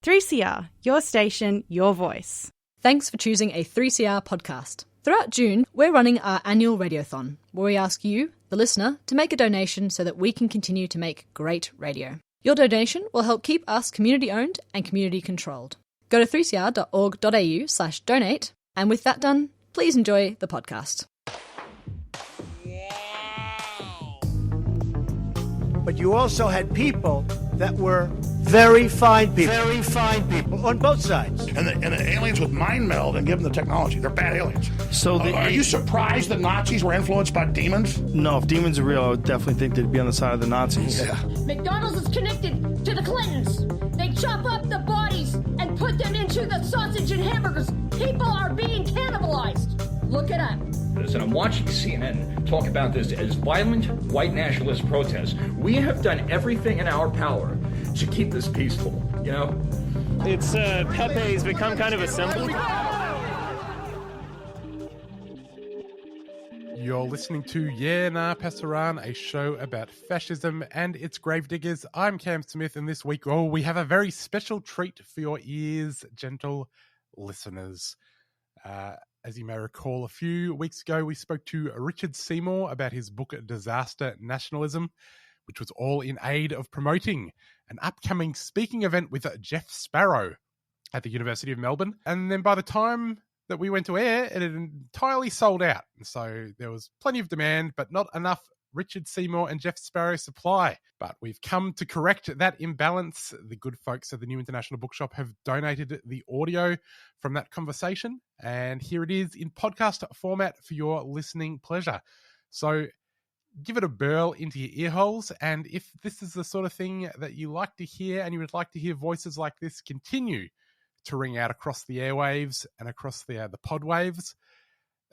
3CR, your station, your voice. Thanks for choosing a 3CR podcast. Throughout June, we're running our annual radiothon, where we ask you, the listener, to make a donation so that we can continue to make great radio. Your donation will help keep us community-owned and community-controlled. Go to 3cr.org.au/donate, and with that done, please enjoy the podcast. But you also had people that were very fine people on both sides. And the aliens would mind meld and give them the technology. They're bad aliens. So are you surprised the Nazis were influenced by demons? No, if demons are real, I would definitely think they'd be on the side of the Nazis. Yeah. McDonald's is connected to the Clintons. They chop up the bodies and put them into the sausage and hamburgers. People are being cannibalized. Look it up. And I'm watching CNN talk about this as violent white nationalist protests. We have done everything in our power to keep this peaceful, you know? It's Pepe's become kind of a symbol. You're listening to Yeah Nah Pasaran, a show about fascism and its gravediggers. I'm Cam Smith, and this week, we have a very special treat for your ears, gentle listeners. As you may recall, a few weeks ago, we spoke to Richard Seymour about his book, Disaster Nationalism, which was all in aid of promoting an upcoming speaking event with Jeff Sparrow at the University of Melbourne. And then by the time that we went to air, it had entirely sold out. And so there was plenty of demand, but not enough Richard Seymour and Jeff Sparrow supply. But we've come to correct that imbalance. The good folks at the new International Bookshop have donated the audio from that conversation, and here it is in podcast format for your listening pleasure. So give it a burl into your ear holes, and if this is the sort of thing that you like to hear and you would like to hear voices like this continue to ring out across the airwaves and across the pod waves,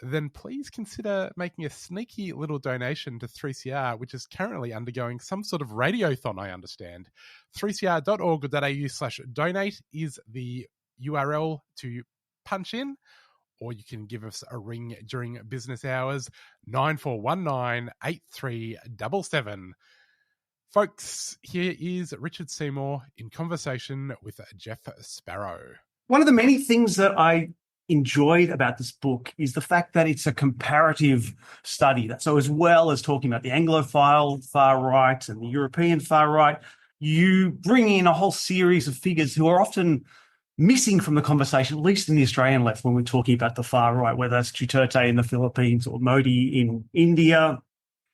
then please consider making a sneaky little donation to 3CR, which is currently undergoing some sort of radiothon, I understand. 3cr.org.au/donate is the URL to punch in, or you can give us a ring during business hours, 9419 8377. Folks, here is Richard Seymour in conversation with Jeff Sparrow. One of the many things that I enjoyed about this book is the fact that it's a comparative study. So as well as talking about the Anglophile far right and the European far right, you bring in a whole series of figures who are often missing from the conversation, at least in the Australian left, when we're talking about the far right, whether that's Duterte in the Philippines or Modi in India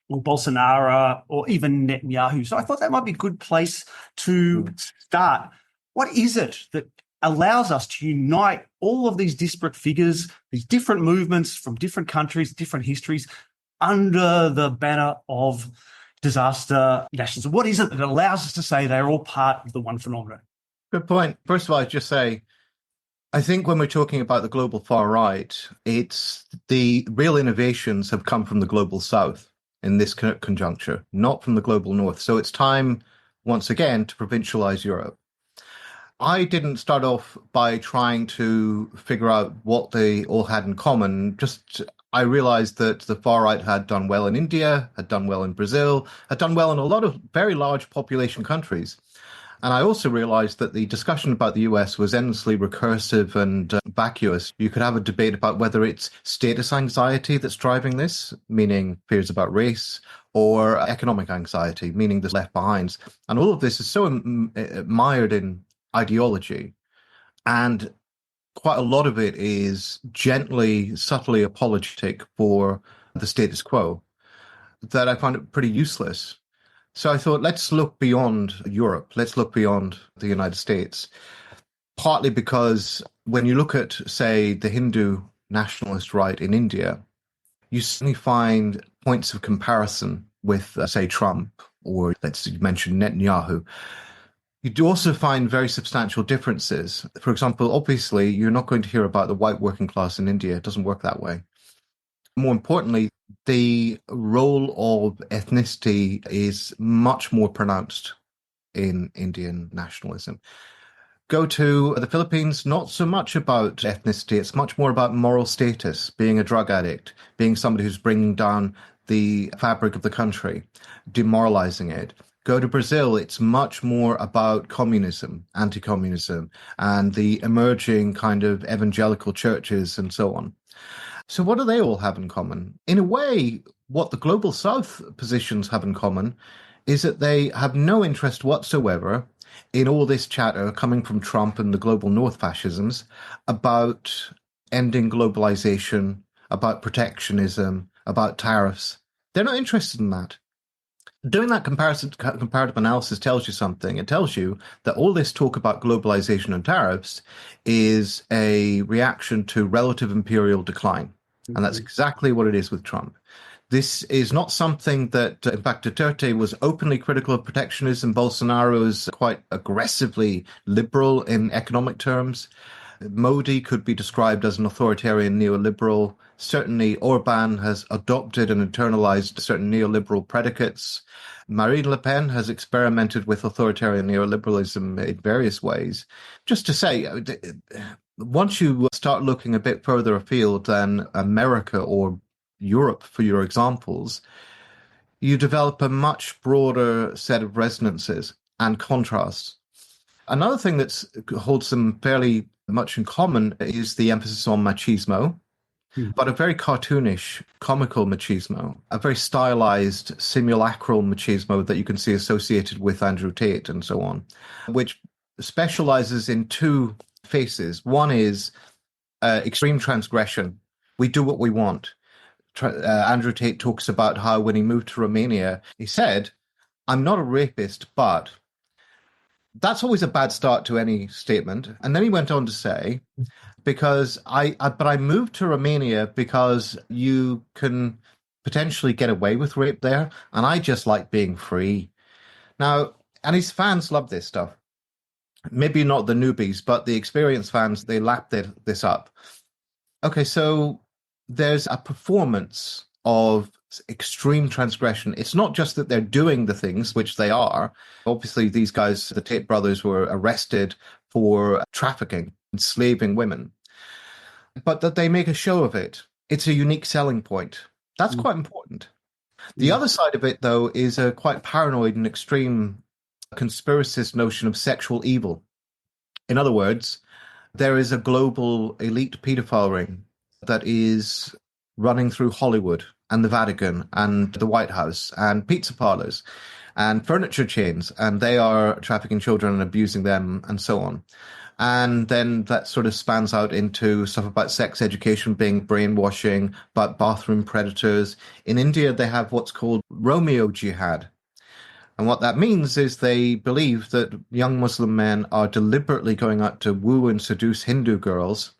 or Bolsonaro or even Netanyahu. So I thought that might be a good place to start. What is it that allows us to unite all of these disparate figures, these different movements from different countries, different histories, under the banner of disaster nationalism? What is it that allows us to say they're all part of the one phenomenon? Good point. First of all, I'd just say, I think when we're talking about the global far right, it's the real innovations have come from the global south in this conjuncture, not from the global north. So it's time, once again, to provincialize Europe. I didn't start off by trying to figure out what they all had in common. I realized that the far right had done well in India, had done well in Brazil, had done well in a lot of very large population countries. And I also realized that the discussion about the US was endlessly recursive and vacuous. You could have a debate about whether it's status anxiety that's driving this, meaning fears about race, or economic anxiety, meaning the left behinds. And all of this is so mired in ideology, and quite a lot of it is gently, subtly apologetic for the status quo, that I find it pretty useless. So I thought, let's look beyond Europe, let's look beyond the United States, partly because when you look at, say, the Hindu nationalist right in India, you certainly find points of comparison with, say, Trump, or let's mention Netanyahu. You do also find very substantial differences. For example, obviously, you're not going to hear about the white working class in India. It doesn't work that way. More importantly, the role of ethnicity is much more pronounced in Indian nationalism. Go to the Philippines, not so much about ethnicity. It's much more about moral status, being a drug addict, being somebody who's bringing down the fabric of the country, demoralizing it. Go to Brazil, it's much more about communism, anti-communism, and the emerging kind of evangelical churches and so on. So what do they all have in common? In a way, what the Global South positions have in common is that they have no interest whatsoever in all this chatter coming from Trump and the Global North fascisms about ending globalization, about protectionism, about tariffs. They're not interested in that. Doing that comparative analysis tells you something. It tells you that all this talk about globalization and tariffs is a reaction to relative imperial decline. Mm-hmm. And that's exactly what it is with Trump. This is not something that, in fact, Duterte was openly critical of protectionism. Bolsonaro is quite aggressively liberal in economic terms. Modi could be described as an authoritarian neoliberal. Certainly, Orban has adopted and internalized certain neoliberal predicates. Marine Le Pen has experimented with authoritarian neoliberalism in various ways. Just to say, once you start looking a bit further afield than America or Europe, for your examples, you develop a much broader set of resonances and contrasts. Another thing that holds them fairly much in common is the emphasis on machismo, but a very cartoonish, comical machismo, a very stylized, simulacral machismo that you can see associated with Andrew Tate and so on, which specializes in two faces. One is extreme transgression. We do what we want. Andrew Tate talks about how when he moved to Romania, he said, "I'm not a rapist, but..." That's always a bad start to any statement. And then he went on to say, but I moved to Romania because you can potentially get away with rape there, and I just like being free. Now, and his fans love this stuff. Maybe not the newbies, but the experienced fans, they lap this up. Okay, so there's a performance of extreme transgression. It's not just that they're doing the things, which they are. Obviously, these guys, the Tate brothers, were arrested for trafficking, enslaving women, but that they make a show of it. It's a unique selling point. That's quite important. The other side of it, though, is a quite paranoid and extreme conspiracist notion of sexual evil. In other words, there is a global elite pedophile ring that is running through Hollywood and the Vatican and the White House and pizza parlors and furniture chains, and they are trafficking children and abusing them and so on. And then that sort of spans out into stuff about sex education being brainwashing, about bathroom predators. In India, they have what's called Romeo jihad. And what that means is they believe that young Muslim men are deliberately going out to woo and seduce Hindu girls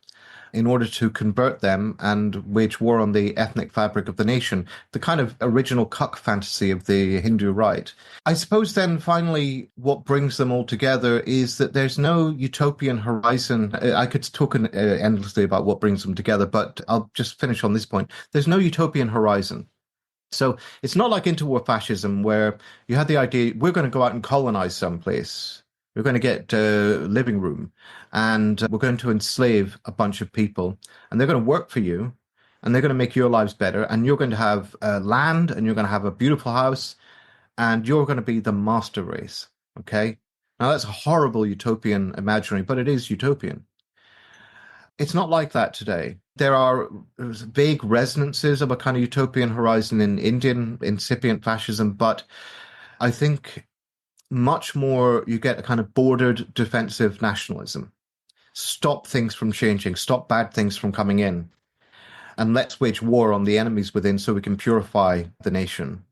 in order to convert them and wage war on the ethnic fabric of the nation, the kind of original cuck fantasy of the Hindu right. I suppose then finally what brings them all together is that there's no utopian horizon. I could talk endlessly about what brings them together, but I'll just finish on this point. There's no utopian horizon. So it's not like interwar fascism where you had the idea, we're going to go out and colonize someplace. We're going to get a living room and we're going to enslave a bunch of people and they're going to work for you and they're going to make your lives better and you're going to have land and you're going to have a beautiful house and you're going to be the master race. Okay. Now that's a horrible utopian imaginary, but it is utopian. It's not like that today. There are vague resonances of a kind of utopian horizon in Indian incipient fascism, but I think much more you get a kind of bordered defensive nationalism. Stop things from changing, stop bad things from coming in, and let's wage war on the enemies within so we can purify the nation.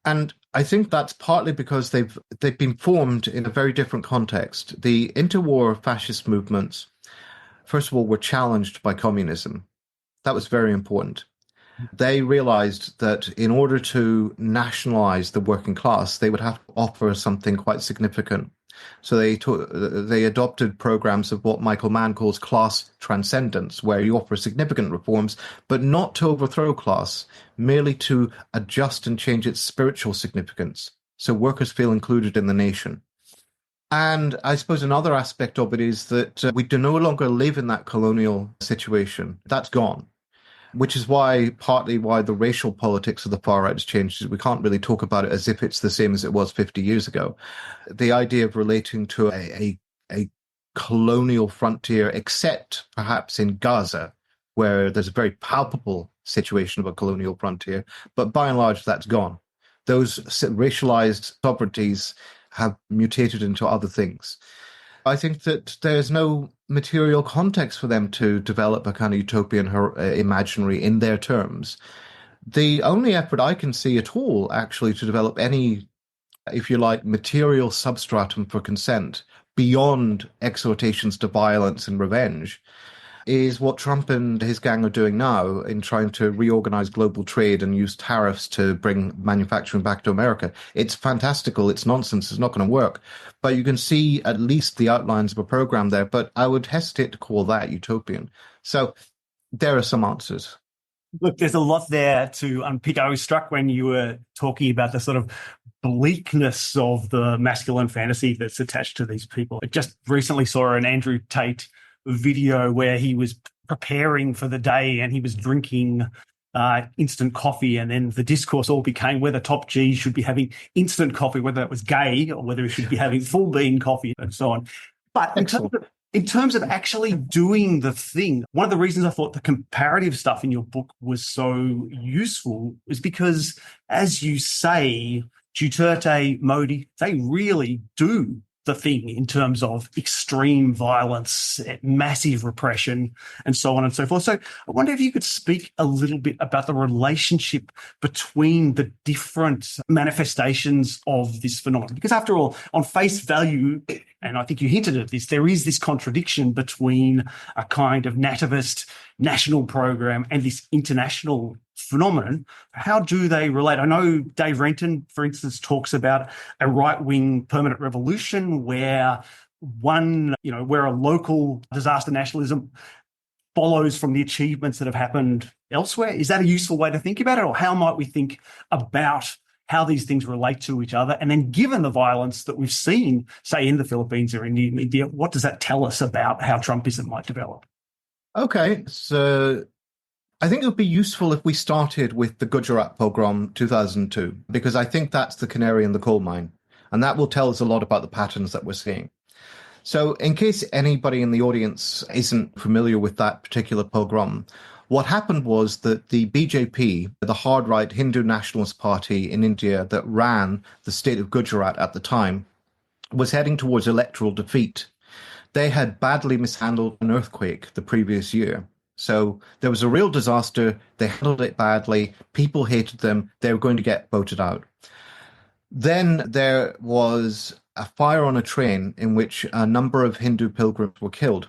And I think that's partly because they've been formed in a very different context. The interwar fascist movements, first of all, were challenged by communism. That was very important. They realized that in order to nationalize the working class, they would have to offer something quite significant. So they adopted programs of what Michael Mann calls class transcendence, where you offer significant reforms, but not to overthrow class, merely to adjust and change its spiritual significance, so workers feel included in the nation. And I suppose another aspect of it is that we do no longer live in that colonial situation. That's gone. which is partly why the racial politics of the far right has changed. We can't really talk about it as if it's the same as it was 50 years ago. The idea of relating to a colonial frontier, except perhaps in Gaza, where there's a very palpable situation of a colonial frontier, but by and large, that's gone. Those racialized sovereignties have mutated into other things. I think that there's no material context for them to develop a kind of utopian imaginary in their terms. The only effort I can see at all, actually, to develop any, if you like, material substratum for consent beyond exhortations to violence and revenge is what Trump and his gang are doing now in trying to reorganize global trade and use tariffs to bring manufacturing back to America. It's fantastical. It's nonsense. It's not going to work. But you can see at least the outlines of a program there. But I would hesitate to call that utopian. So there are some answers. Look, there's a lot there to unpick. I was struck when you were talking about the sort of bleakness of the masculine fantasy that's attached to these people. I just recently saw an Andrew Tate video where he was preparing for the day and he was drinking instant coffee, and then the discourse all became whether top G should be having instant coffee, whether it was gay or whether he should be having full bean coffee and so on. But in terms of actually doing the thing, one of the reasons I thought the comparative stuff in your book was so useful is because, as you say, Duterte, Modi, they really do the thing in terms of extreme violence, massive repression, and so on and so forth. So I wonder if you could speak a little bit about the relationship between the different manifestations of this phenomenon. Because after all, on face value, and I think you hinted at this, there is this contradiction between a kind of nativist national program and this international phenomenon. How do they relate? I know Dave Renton, for instance, talks about a right-wing permanent revolution where where a local disaster nationalism follows from the achievements that have happened elsewhere. Is that a useful way to think about it? Or how might we think about how these things relate to each other? And then given the violence that we've seen, say, in the Philippines or in India, what does that tell us about how Trumpism might develop? Okay, so I think it would be useful if we started with the Gujarat pogrom 2002, because I think that's the canary in the coal mine, and that will tell us a lot about the patterns that we're seeing. So in case anybody in the audience isn't familiar with that particular pogrom, what happened was that the BJP, the hard-right Hindu nationalist party in India that ran the state of Gujarat at the time, was heading towards electoral defeat. They had badly mishandled an earthquake the previous year. So there was a real disaster. They handled it badly. People hated them. They were going to get voted out. Then there was a fire on a train in which a number of Hindu pilgrims were killed.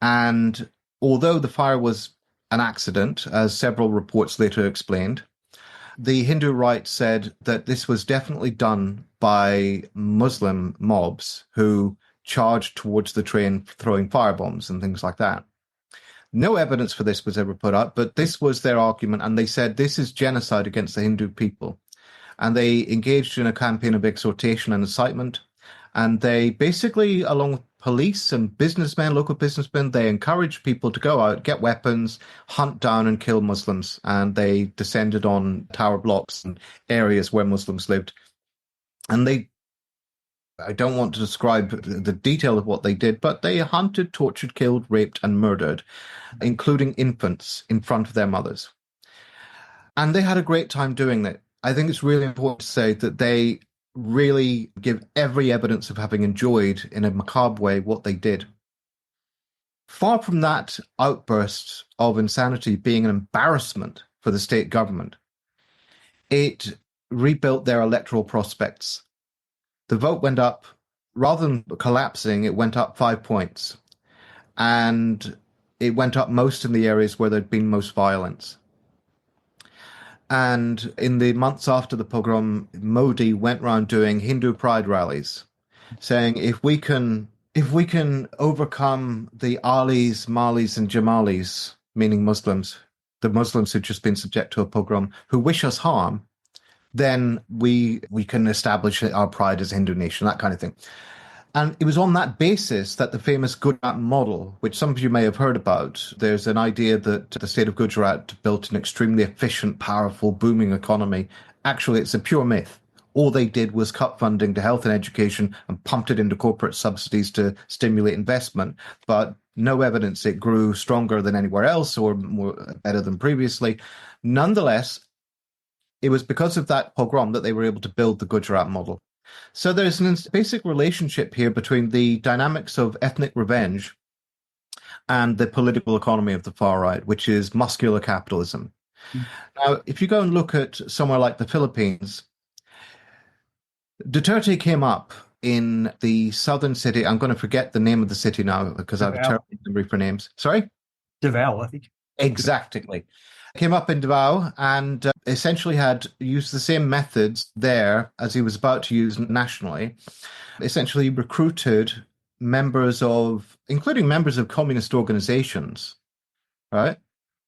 And although the fire was an accident, as several reports later explained, the Hindu right said that this was definitely done by Muslim mobs who charged towards the train throwing firebombs and things like that. No evidence for this was ever put up, but this was their argument, and they said this is genocide against the Hindu people. And they engaged in a campaign of exhortation and incitement, and they basically, along with police and businessmen, local businessmen, they encouraged people to go out, get weapons, hunt down and kill Muslims, and they descended on tower blocks and areas where Muslims lived. And I don't want to describe the detail of what they did, but they hunted, tortured, killed, raped, and murdered, including infants in front of their mothers. And they had a great time doing that. I think it's really important to say that they really give every evidence of having enjoyed, in a macabre way, what they did. Far from that outburst of insanity being an embarrassment for the state government, it rebuilt their electoral prospects. The vote went up, rather than collapsing, it went up 5 points. And it went up most in the areas where there'd been most violence. And in the months after the pogrom, Modi went around doing Hindu pride rallies, saying, if we can overcome the Alis, Malis, and Jamalis, meaning Muslims, the Muslims who'd just been subject to a pogrom, who wish us harm, then we can establish our pride as a Hindu nation, that kind of thing. And it was on that basis that the famous Gujarat model, which some of you may have heard about, there's an idea that the state of Gujarat built an extremely efficient, powerful, booming economy. Actually, it's a pure myth. All they did was cut funding to health and education and pumped it into corporate subsidies to stimulate investment. But no evidence it grew stronger than anywhere else or better than previously. Nonetheless, it was because of that pogrom that they were able to build the Gujarat model. So there's a basic relationship here between the dynamics of ethnic revenge and the political economy of the far right, which is muscular capitalism. Now, if you go and look at somewhere like the Philippines, Duterte came up in the southern city. I'm going to forget the name of the city now because I have a terrible memory for names. Sorry? Davao, I think. Exactly. Came up in Davao and essentially had used the same methods there as he was about to use nationally. Essentially recruited including members of communist organizations, right?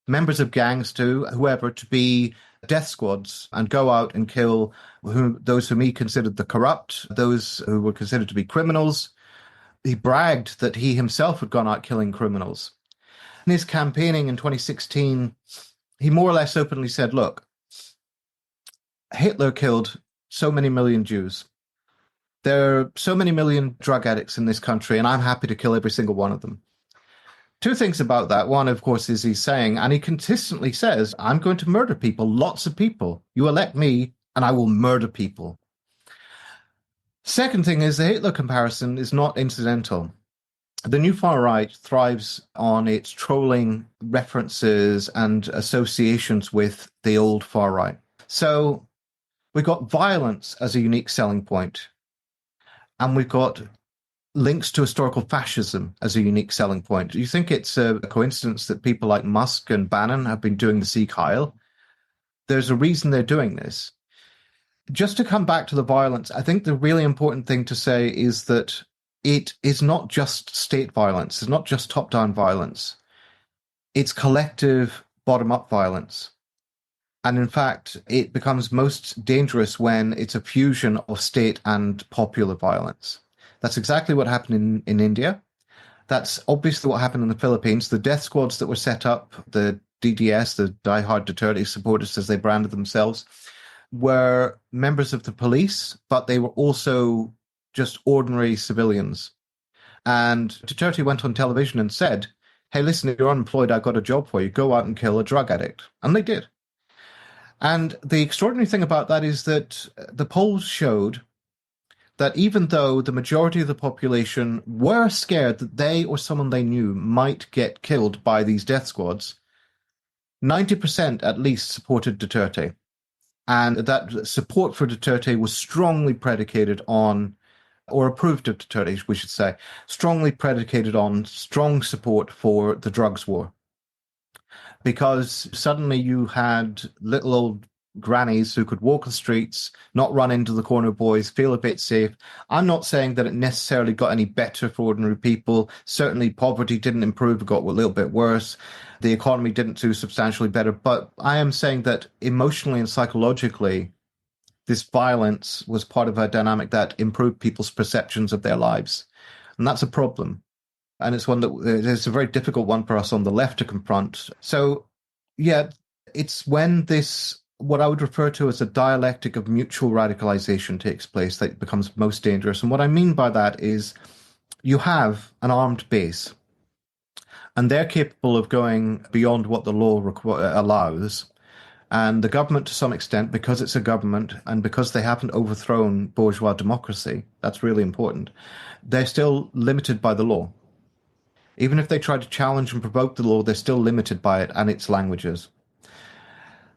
Members of gangs too, whoever, to be death squads and go out and kill those whom he considered the corrupt, those who were considered to be criminals. He bragged that he himself had gone out killing criminals. In his campaigning in 2016, he more or less openly said, look, Hitler killed so many million Jews. There are so many million drug addicts in this country, and I'm happy to kill every single one of them. Two things about that. One, of course, is he's saying, and he consistently says, I'm going to murder people, lots of people. You elect me, and I will murder people. Second thing is the Hitler comparison is not incidental. The new far right thrives on its trolling references and associations with the old far right. So we've got violence as a unique selling point, and we've got links to historical fascism as a unique selling point. Do you think it's a coincidence that people like Musk and Bannon have been doing the Sieg Heil? There's a reason they're doing this. Just to come back to the violence, I think the really important thing to say is that it is not just state violence. It's not just top-down violence. It's collective bottom-up violence. And in fact, it becomes most dangerous when it's a fusion of state and popular violence. That's exactly what happened in India. That's obviously what happened in the Philippines. The death squads that were set up, the DDS, the diehard Duterte supporters as they branded themselves, were members of the police, but they were also just ordinary civilians. And Duterte went on television and said, hey, listen, if you're unemployed, I've got a job for you. Go out and kill a drug addict. And they did. And the extraordinary thing about that is that the polls showed that even though the majority of the population were scared that they or someone they knew might get killed by these death squads, 90% at least supported Duterte. And that support for Duterte was strongly predicated on, or approved of Duterte, we should say, strongly predicated on strong support for the drugs war. Because suddenly you had little old grannies who could walk the streets, not run into the corner boys, feel a bit safe. I'm not saying that it necessarily got any better for ordinary people. Certainly poverty didn't improve, it got a little bit worse. The economy didn't do substantially better. But I am saying that emotionally and psychologically, this violence was part of a dynamic that improved people's perceptions of their lives. And that's a problem. And it's one that it's a very difficult one for us on the left to confront. So, yeah, it's when this, what I would refer to as a dialectic of mutual radicalization takes place that becomes most dangerous. And what I mean by that is you have an armed base, and they're capable of going beyond what the law allows. And the government, to some extent, because it's a government and because they haven't overthrown bourgeois democracy, that's really important, they're still limited by the law. Even if they try to challenge and provoke the law, they're still limited by it and its languages.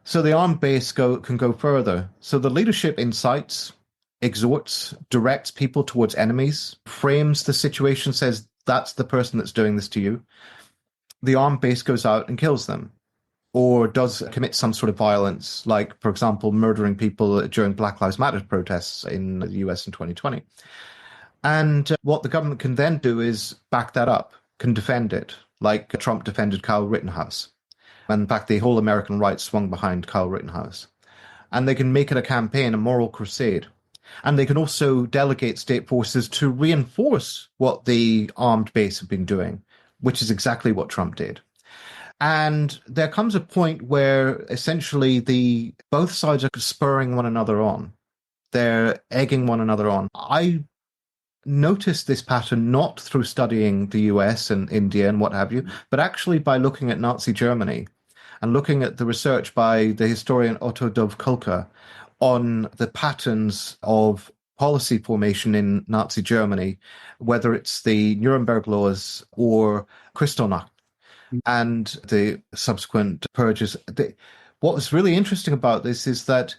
So the armed base can go further. So the leadership incites, exhorts, directs people towards enemies, frames the situation, says that's the person that's doing this to you. The armed base goes out and kills them, or does commit some sort of violence, like, for example, murdering people during Black Lives Matter protests in the US in 2020. And what the government can then do is back that up, can defend it, like Trump defended Kyle Rittenhouse. And in fact, the whole American right swung behind Kyle Rittenhouse. And they can make it a campaign, a moral crusade. And they can also delegate state forces to reinforce what the armed base have been doing, which is exactly what Trump did. And there comes a point where essentially both sides are spurring one another on. They're egging one another on. I noticed this pattern not through studying the US and India and what have you, but actually by looking at Nazi Germany and looking at the research by the historian Otto Dov-Kulka on the patterns of policy formation in Nazi Germany, whether it's the Nuremberg laws or Kristallnacht and the subsequent purges. What was really interesting about this is that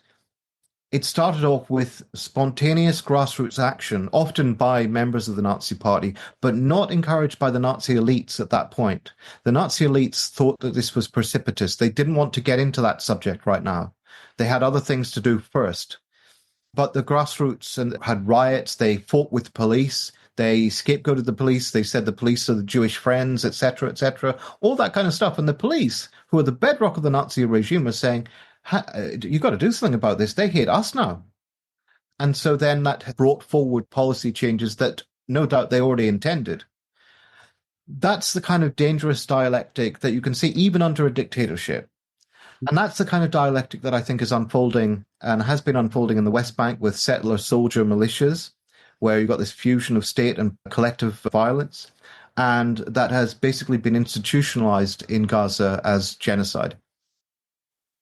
it started off with spontaneous grassroots action, often by members of the Nazi Party, but not encouraged by the Nazi elites at that point. The Nazi elites thought that this was precipitous. They didn't want to get into that subject right now. They had other things to do first. But the grassroots had riots. They fought with the police. They scapegoated the police. They said the police are the Jewish friends, etc., all that kind of stuff. And the police, who are the bedrock of the Nazi regime, were saying, you've got to do something about this. They hate us now. And so then that brought forward policy changes that no doubt they already intended. That's the kind of dangerous dialectic that you can see even under a dictatorship. And that's the kind of dialectic that I think is unfolding and has been unfolding in the West Bank with settler soldier militias, where you've got this fusion of state and collective violence. And that has basically been institutionalized in Gaza as genocide.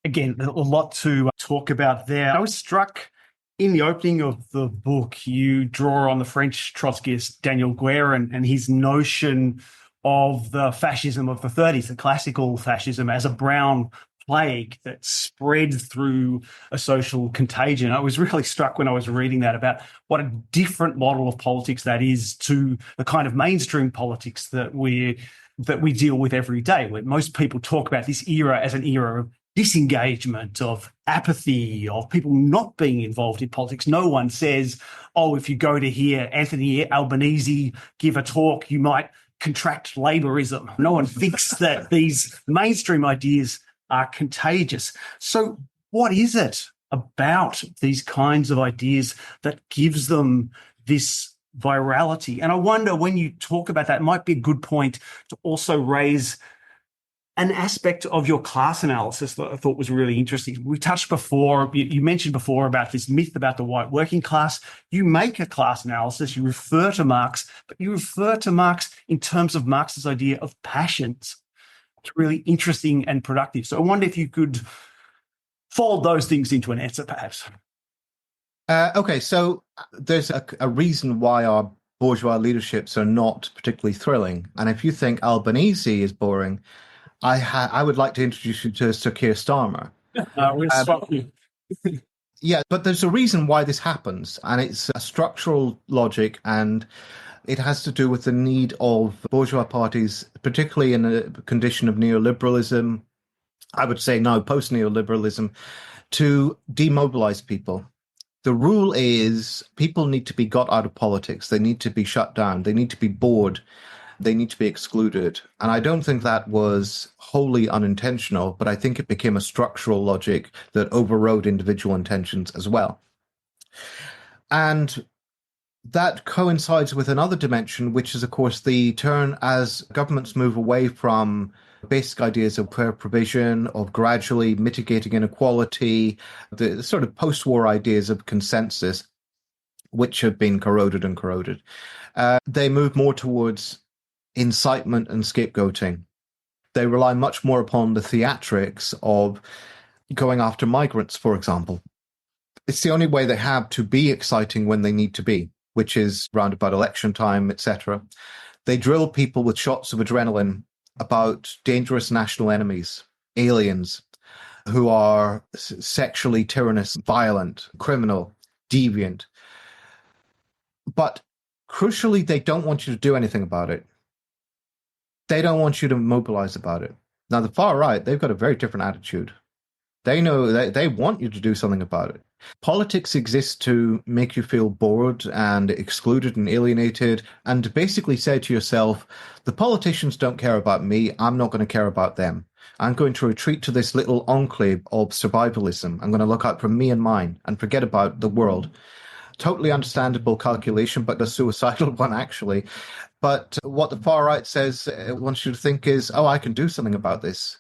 Again, a lot to talk about there. I was struck in the opening of the book, you draw on the French Trotskyist Daniel Guérin and his notion of the fascism of the 30s, the classical fascism, as a brown plague that spread through a social contagion. I was really struck when I was reading that about what a different model of politics that is to the kind of mainstream politics that we deal with every day, where most people talk about this era as an era of disengagement, of apathy, of people not being involved in politics. No one says, oh, if you go to hear Anthony Albanese give a talk, you might contract Labourism. No one thinks that these mainstream ideas are contagious. So what is it about these kinds of ideas that gives them this virality? And I wonder, when you talk about that, it might be a good point to also raise an aspect of your class analysis that I thought was really interesting. We touched before, you mentioned before about this myth about the white working class. You make a class analysis, you refer to Marx, but you refer to Marx in terms of Marx's idea of passions. It's really interesting and productive. So I wonder if you could fold those things into an answer, perhaps. Okay, so there's a reason why our bourgeois leaderships are not particularly thrilling. And if you think Albanese is boring, I would like to introduce you to Sir Keir Starmer. We'll swap you. Yeah, but there's a reason why this happens, and it's a structural logic, and it has to do with the need of bourgeois parties, particularly in a condition of neoliberalism, I would say now post-neoliberalism, to demobilize people. The rule is people need to be got out of politics. They need to be shut down. They need to be bored. They need to be excluded. And I don't think that was wholly unintentional, but I think it became a structural logic that overrode individual intentions as well. And that coincides with another dimension, which is, of course, the turn as governments move away from basic ideas of fair provision, of gradually mitigating inequality, the sort of post-war ideas of consensus, which have been corroded and corroded. They move more towards incitement and scapegoating. They rely much more upon the theatrics of going after migrants, for example. It's the only way they have to be exciting when they need to be, which is round about election time, etc. They drill people with shots of adrenaline about dangerous national enemies, aliens, who are sexually tyrannous, violent, criminal, deviant. But crucially, they don't want you to do anything about it. They don't want you to mobilize about it. Now, the far right, they've got a very different attitude. They know they want you to do something about it. Politics exists to make you feel bored and excluded and alienated, and to basically say to yourself, the politicians don't care about me, I'm not going to care about them. I'm going to retreat to this little enclave of survivalism. I'm going to look out for me and mine and forget about the world. Totally understandable calculation, but a suicidal one, actually. But what the far right says it wants you to think is, oh, I can do something about this.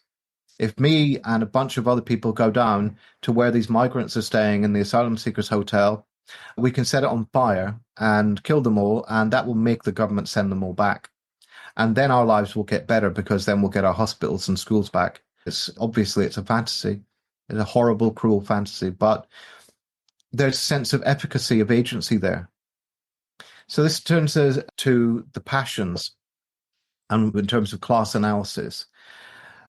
If me and a bunch of other people go down to where these migrants are staying in the asylum seekers hotel, we can set it on fire and kill them all, and that will make the government send them all back. And then our lives will get better because then we'll get our hospitals and schools back. It's a fantasy. It's a horrible, cruel fantasy, but there's a sense of efficacy, of agency there. So this turns us to the passions, and in terms of class analysis,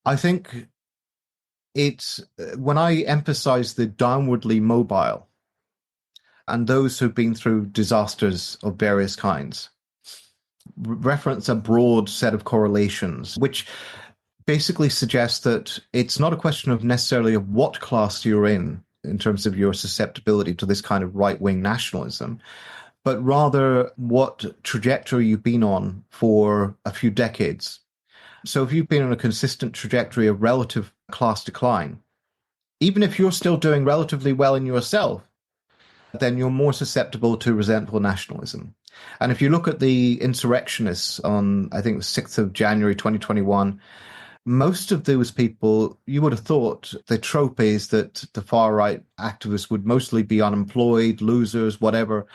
I think it's when I emphasize the downwardly mobile and those who've been through disasters of various kinds, reference a broad set of correlations, which basically suggests that it's not a question of necessarily of what class you're in terms of your susceptibility to this kind of right-wing nationalism, but rather what trajectory you've been on for a few decades. So if you've been on a consistent trajectory of relative class decline, even if you're still doing relatively well in yourself, then you're more susceptible to resentful nationalism. And if you look at the insurrectionists on, I think, the 6th of January 2021, most of those people, you would have thought the trope is that the far-right activists would mostly be unemployed, losers, whatever.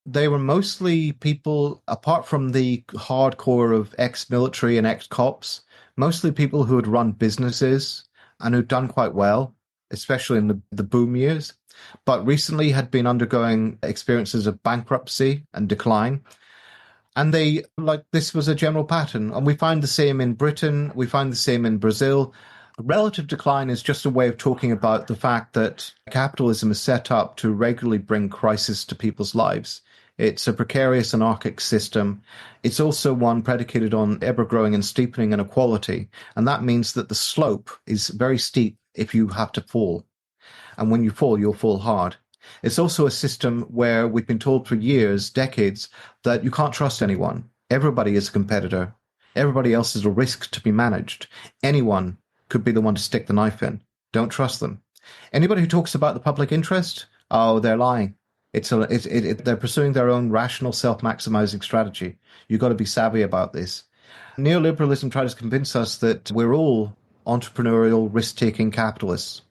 They were mostly people, apart from the hardcore of ex-military and ex-cops, mostly people who had run businesses and who'd done quite well, especially in the boom years, but recently had been undergoing experiences of bankruptcy and decline. And this was a general pattern. And we find the same in Britain. We find the same in Brazil. Relative decline is just a way of talking about the fact that capitalism is set up to regularly bring crisis to people's lives. It's a precarious anarchic system. It's also one predicated on ever-growing and steepening inequality. And that means that the slope is very steep if you have to fall. And when you fall, you'll fall hard. It's also a system where we've been told for years, decades, that you can't trust anyone. Everybody is a competitor. Everybody else is a risk to be managed. Anyone could be the one to stick the knife in. Don't trust them. Anybody who talks about the public interest, oh, they're lying. They're pursuing their own rational self-maximizing strategy. You've got to be savvy about this. Neoliberalism tries to convince us that we're all entrepreneurial, risk-taking capitalists,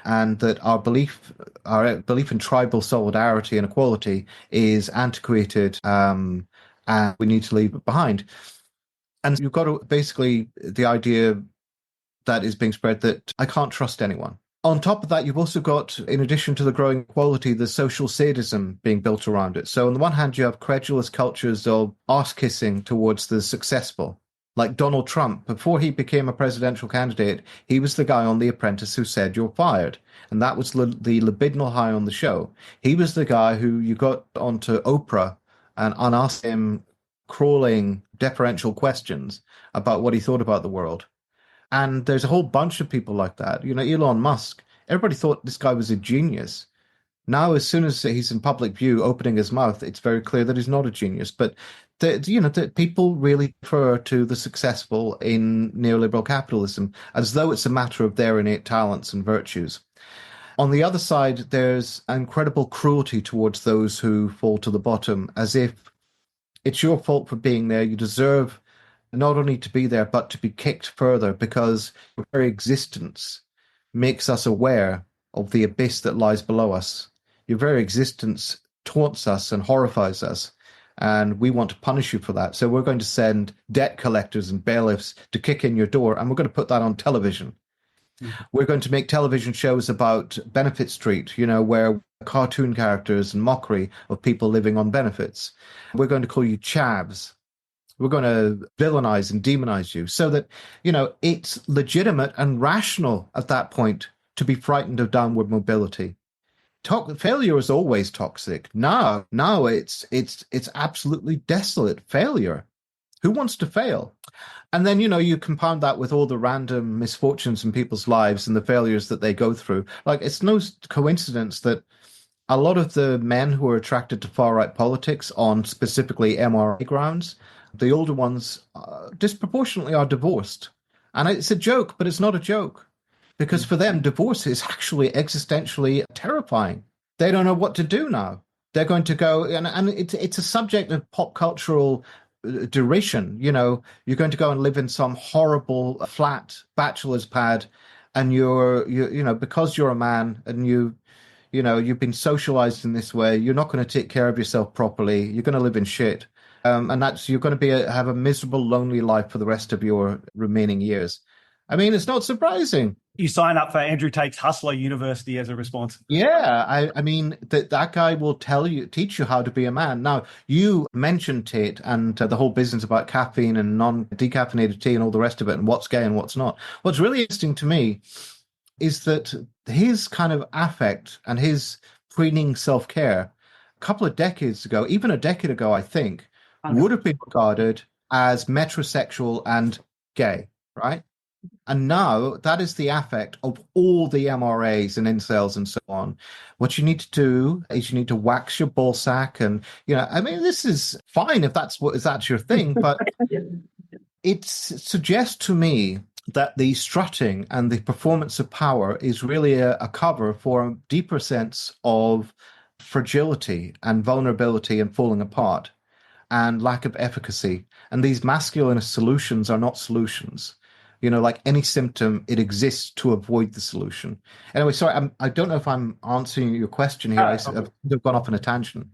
and that our belief in tribal solidarity and equality is antiquated, and we need to leave it behind. And you've got basically the idea that is being spread that I can't trust anyone. On top of that, you've also got, in addition to the growing equality, the social sadism being built around it. So on the one hand, you have credulous cultures of arse-kissing towards the successful. Like Donald Trump, before he became a presidential candidate, he was the guy on The Apprentice who said, "You're fired." And that was the libidinal high on the show. He was the guy who you got onto Oprah and asked him crawling, deferential questions about what he thought about the world. And there's a whole bunch of people like that. You know, Elon Musk, everybody thought this guy was a genius. Now, as soon as he's in public view, opening his mouth, it's very clear that he's not a genius. But the people really refer to the successful in neoliberal capitalism as though it's a matter of their innate talents and virtues. On the other side, there's incredible cruelty towards those who fall to the bottom, as if it's your fault for being there. You deserve not only to be there, but to be kicked further, because your very existence makes us aware of the abyss that lies below us. Your very existence taunts us and horrifies us, and we want to punish you for that. So we're going to send debt collectors and bailiffs to kick in your door, and we're going to put that on television. Mm-hmm. We're going to make television shows about Benefit Street, where cartoon characters and mockery of people living on benefits. We're going to call you chavs. We're going to villainize and demonize you so that, it's legitimate and rational at that point to be frightened of downward mobility. Failure is always toxic. Now it's absolutely desolate. Failure. Who wants to fail? And then, you compound that with all the random misfortunes in people's lives and the failures that they go through. Like, it's no coincidence that a lot of the men who are attracted to far-right politics on specifically MRA grounds, the older ones disproportionately are divorced. And it's a joke, but it's not a joke. Because for them, divorce is actually existentially terrifying. They don't know what to do now. They're going to go, and it's a subject of pop cultural derision. You're going to go and live in some horrible flat bachelor's pad, and because you're a man and you've been socialized in this way, you're not going to take care of yourself properly. You're going to live in shit. And you're going to have a miserable, lonely life for the rest of your remaining years. I mean, it's not surprising. You sign up for Andrew Tate's Hustler University as a response. Yeah, I mean, that guy will teach you how to be a man. Now, you mentioned Tate and the whole business about caffeine and non-decaffeinated tea and all the rest of it and what's gay and what's not. What's really interesting to me is that his kind of affect and his preening self-care a couple of decades ago, even a decade ago, I think, would have been regarded as metrosexual and gay, right? And now that is the affect of all the MRAs and incels and so on. What you need to do is you need to wax your ball sack, and I mean, this is fine if that's your thing, but it suggests to me that the strutting and the performance of power is really a cover for a deeper sense of fragility and vulnerability and falling apart and lack of efficacy. And these masculinist solutions are not solutions. Like any symptom, it exists to avoid the solution. Anyway, sorry, I don't know if I'm answering your question here. I've gone off on a tangent.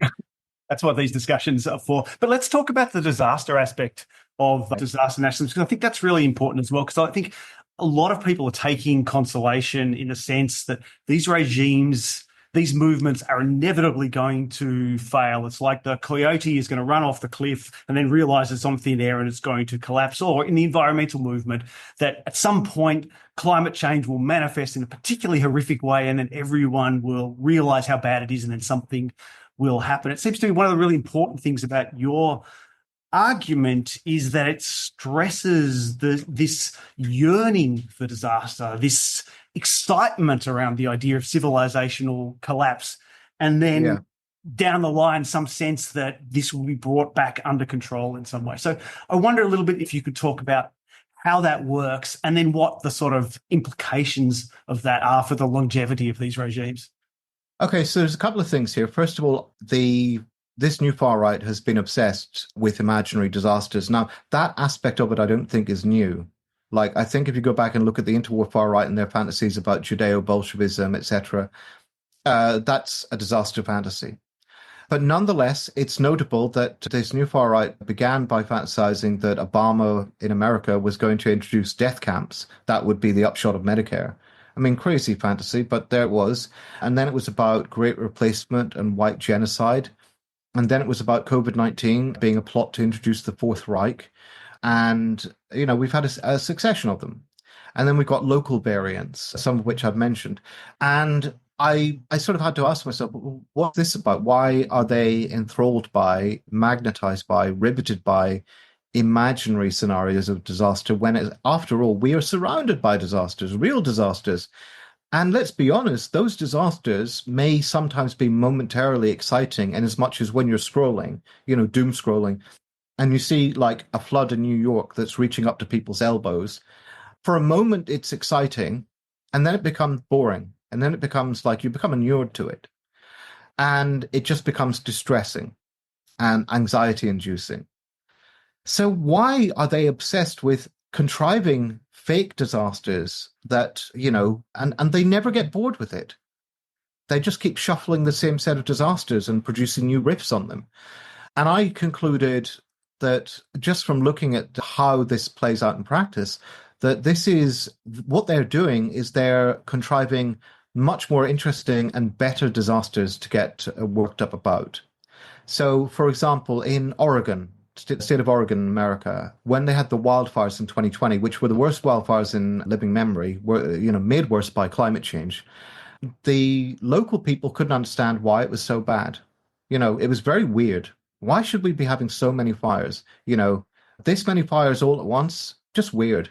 That's what these discussions are for. But let's talk about the disaster aspect of disaster nationalism, because I think that's really important as well, because I think a lot of people are taking consolation in the sense that these regimes, these movements are inevitably going to fail. It's like the coyote is going to run off the cliff and then realize it's on thin air and it's going to collapse. Or in the environmental movement, that at some point climate change will manifest in a particularly horrific way, and then everyone will realize how bad it is, and then something will happen. It seems to be one of the really important things about your argument is that it stresses this yearning for disaster, this excitement around the idea of civilizational collapse, and then down the line some sense that this will be brought back under control in some way. So I wonder a little bit if you could talk about how that works, and then what the sort of implications of that are for the longevity of these regimes. Okay, so there's a couple of things here. First of all, this new far right has been obsessed with imaginary disasters. Now, that aspect of it I don't think is new. Like, I think if you go back and look at the interwar far right and their fantasies about Judeo-Bolshevism, etc., that's a disaster fantasy. But nonetheless, it's notable that this new far right began by fantasizing that Obama in America was going to introduce death camps. That would be the upshot of Medicare. I mean, crazy fantasy, but there it was. And then it was about great replacement and white genocide. And then it was about COVID-19 being a plot to introduce the Fourth Reich. And, we've had a succession of them. And then we've got local variants, some of which I've mentioned. And I sort of had to ask myself, what's this about? Why are they enthralled by, magnetized by, riveted by imaginary scenarios of disaster when, after all, we are surrounded by disasters, real disasters? And let's be honest, those disasters may sometimes be momentarily exciting, in as much as when you're scrolling, doom scrolling, and you see like a flood in New York that's reaching up to people's elbows. For a moment, it's exciting, and then it becomes boring. And then it becomes like you become inured to it. And it just becomes distressing and anxiety-inducing. So why are they obsessed with contriving fake disasters that, and they never get bored with it? They just keep shuffling the same set of disasters and producing new riffs on them. And I concluded that just from looking at how this plays out in practice, that this is what they're doing is they're contriving much more interesting and better disasters to get worked up about. So, for example, in Oregon, state of Oregon in America, when they had the wildfires in 2020, which were the worst wildfires in living memory, were made worse by climate change, the local people couldn't understand why it was so bad. It was very weird. Why should we be having so many fires? This many fires all at once? Just weird.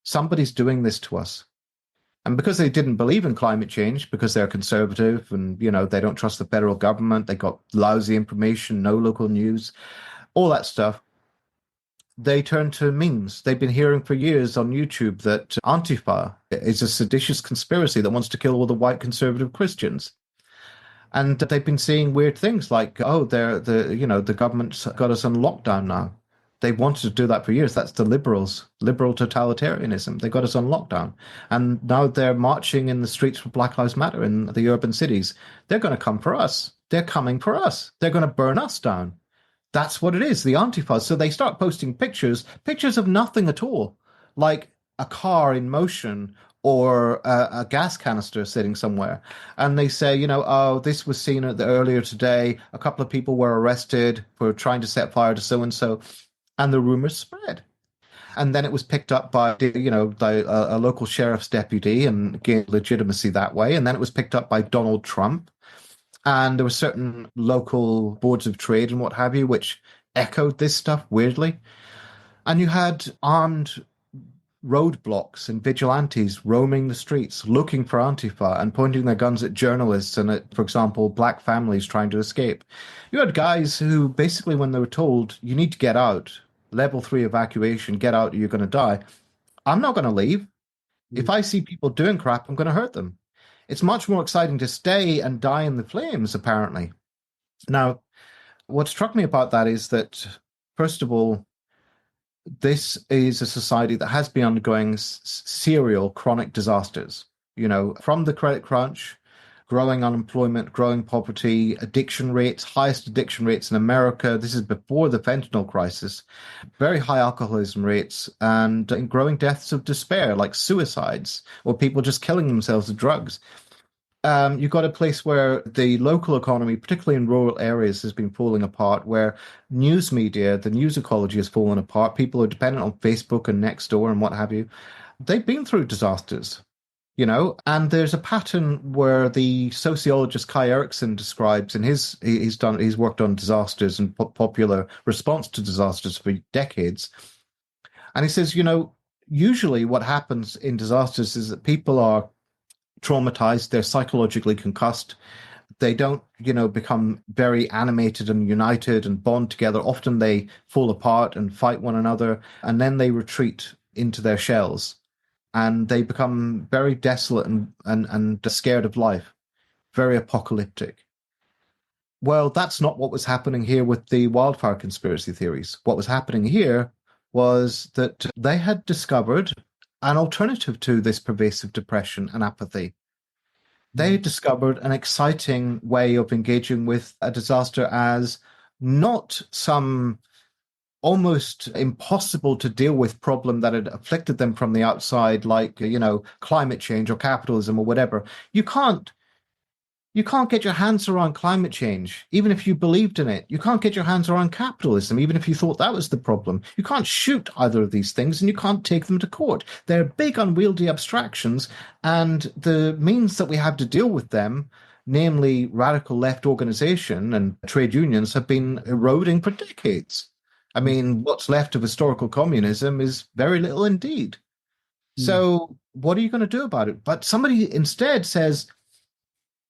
Somebody's doing this to us. And because they didn't believe in climate change, because they're conservative and, they don't trust the federal government, they got lousy information, no local news, all that stuff, they turned to memes. They've been hearing for years on YouTube that Antifa is a seditious conspiracy that wants to kill all the white conservative Christians. And they've been seeing weird things like, oh, the government's got us on lockdown now. They wanted to do that for years. That's the liberal totalitarianism. They got us on lockdown. And now they're marching in the streets for Black Lives Matter in the urban cities. They're going to come for us. They're coming for us. They're going to burn us down. That's what it is, the Antifa. So they start posting pictures of nothing at all, like a car in motion or a gas canister sitting somewhere. And they say, oh, this was seen earlier today. A couple of people were arrested for trying to set fire to so-and-so. And the rumors spread. And then it was picked up by, a local sheriff's deputy and gained legitimacy that way. And then it was picked up by Donald Trump. And there were certain local boards of trade and what have you, which echoed this stuff weirdly. And you had armed roadblocks and vigilantes roaming the streets looking for Antifa and pointing their guns at journalists and at, for example, black families trying to escape. You had guys who basically, when they were told, you need to get out, level 3 evacuation, get out or you're going to die. I'm not going to leave. If I see people doing crap, I'm going to hurt them. It's much more exciting to stay and die in the flames, apparently. Now, what struck me about that is that, first of all, this is a society that has been undergoing serial chronic disasters, from the credit crunch, growing unemployment, growing poverty, addiction rates, highest addiction rates in America. This is before the fentanyl crisis, very high alcoholism rates, and growing deaths of despair, like suicides or people just killing themselves with drugs. You've got a place where the local economy, particularly in rural areas, has been falling apart, where news media, the news ecology has fallen apart. People are dependent on Facebook and Nextdoor and what have you. They've been through disasters, and there's a pattern where the sociologist Kai Erikson describes, and he's worked on disasters and popular response to disasters for decades. And he says, usually what happens in disasters is that people are traumatized, they're psychologically concussed, they don't, become very animated and united and bond together. Often they fall apart and fight one another, and then they retreat into their shells, and they become very desolate and scared of life, very apocalyptic. Well, that's not what was happening here with the wildfire conspiracy theories. What was happening here was that they had discovered an alternative to this pervasive depression and apathy. They discovered an exciting way of engaging with a disaster as not some almost impossible to deal with problem that had afflicted them from the outside, like, climate change or capitalism or whatever. You can't get your hands around climate change, even if you believed in it. You can't get your hands around capitalism, even if you thought that was the problem. You can't shoot either of these things, and you can't take them to court. They're big, unwieldy abstractions, and the means that we have to deal with them, namely radical left organization and trade unions, have been eroding for decades. I mean, what's left of historical communism is very little indeed. So what are you going to do about it? But somebody instead says,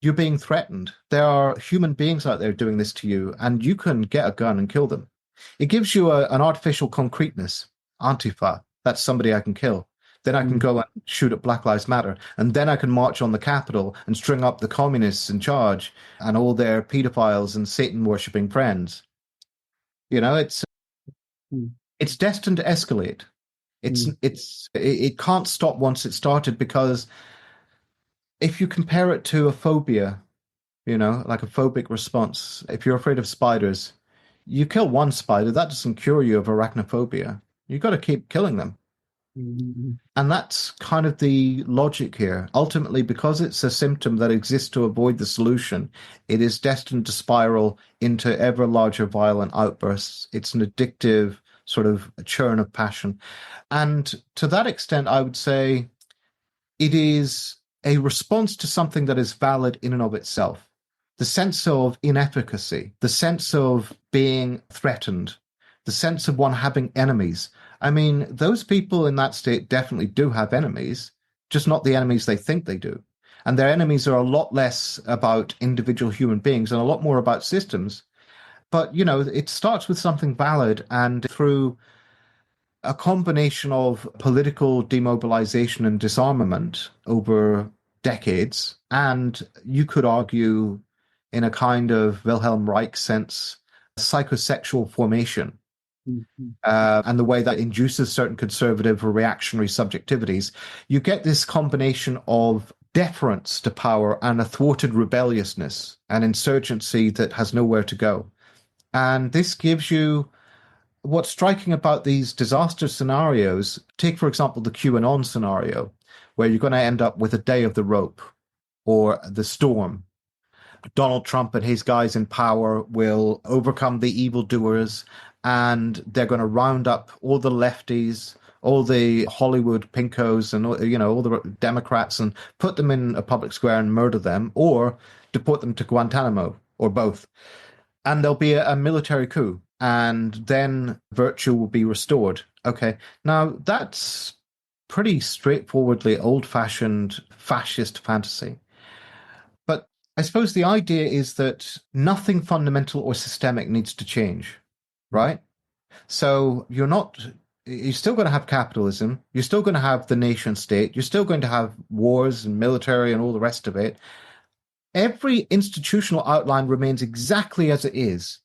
you're being threatened. There are human beings out there doing this to you, and you can get a gun and kill them. It gives you an artificial concreteness. Antifa, that's somebody I can kill. Then I can go and shoot at Black Lives Matter, and then I can march on the Capitol and string up the communists in charge and all their pedophiles and Satan-worshipping friends. It's destined to escalate. It can't stop once it started, because if you compare it to a phobia, like a phobic response, if you're afraid of spiders, you kill one spider, that doesn't cure you of arachnophobia. You've got to keep killing them. And that's kind of the logic here. Ultimately, because it's a symptom that exists to avoid the solution, it is destined to spiral into ever larger violent outbursts. It's an addictive sort of churn of passion. And to that extent, I would say it is a response to something that is valid in and of itself. The sense of inefficacy, the sense of being threatened, the sense of one having enemies. I mean, those people in that state definitely do have enemies, just not the enemies they think they do. And their enemies are a lot less about individual human beings and a lot more about systems. But, it starts with something valid, and through a combination of political demobilization and disarmament over decades, and you could argue in a kind of Wilhelm Reich sense, psychosexual formation. And the way that induces certain conservative or reactionary subjectivities, you get this combination of deference to power and a thwarted rebelliousness, an insurgency that has nowhere to go. And this gives you what's striking about these disaster scenarios. Take, for example, the QAnon scenario, where you're going to end up with a day of the rope or the storm. Donald Trump and his guys in power will overcome the evildoers, and they're going to round up all the lefties, all the Hollywood pinkos, and all the Democrats, and put them in a public square and murder them, or deport them to Guantanamo, or both. And there'll be a military coup, and then virtue will be restored. Okay, now that's pretty straightforwardly old-fashioned fascist fantasy. But I suppose the idea is that nothing fundamental or systemic needs to change, right? So you're still going to have capitalism, you're still going to have the nation state, you're still going to have wars and military and all the rest of it. Every institutional outline remains exactly as it is.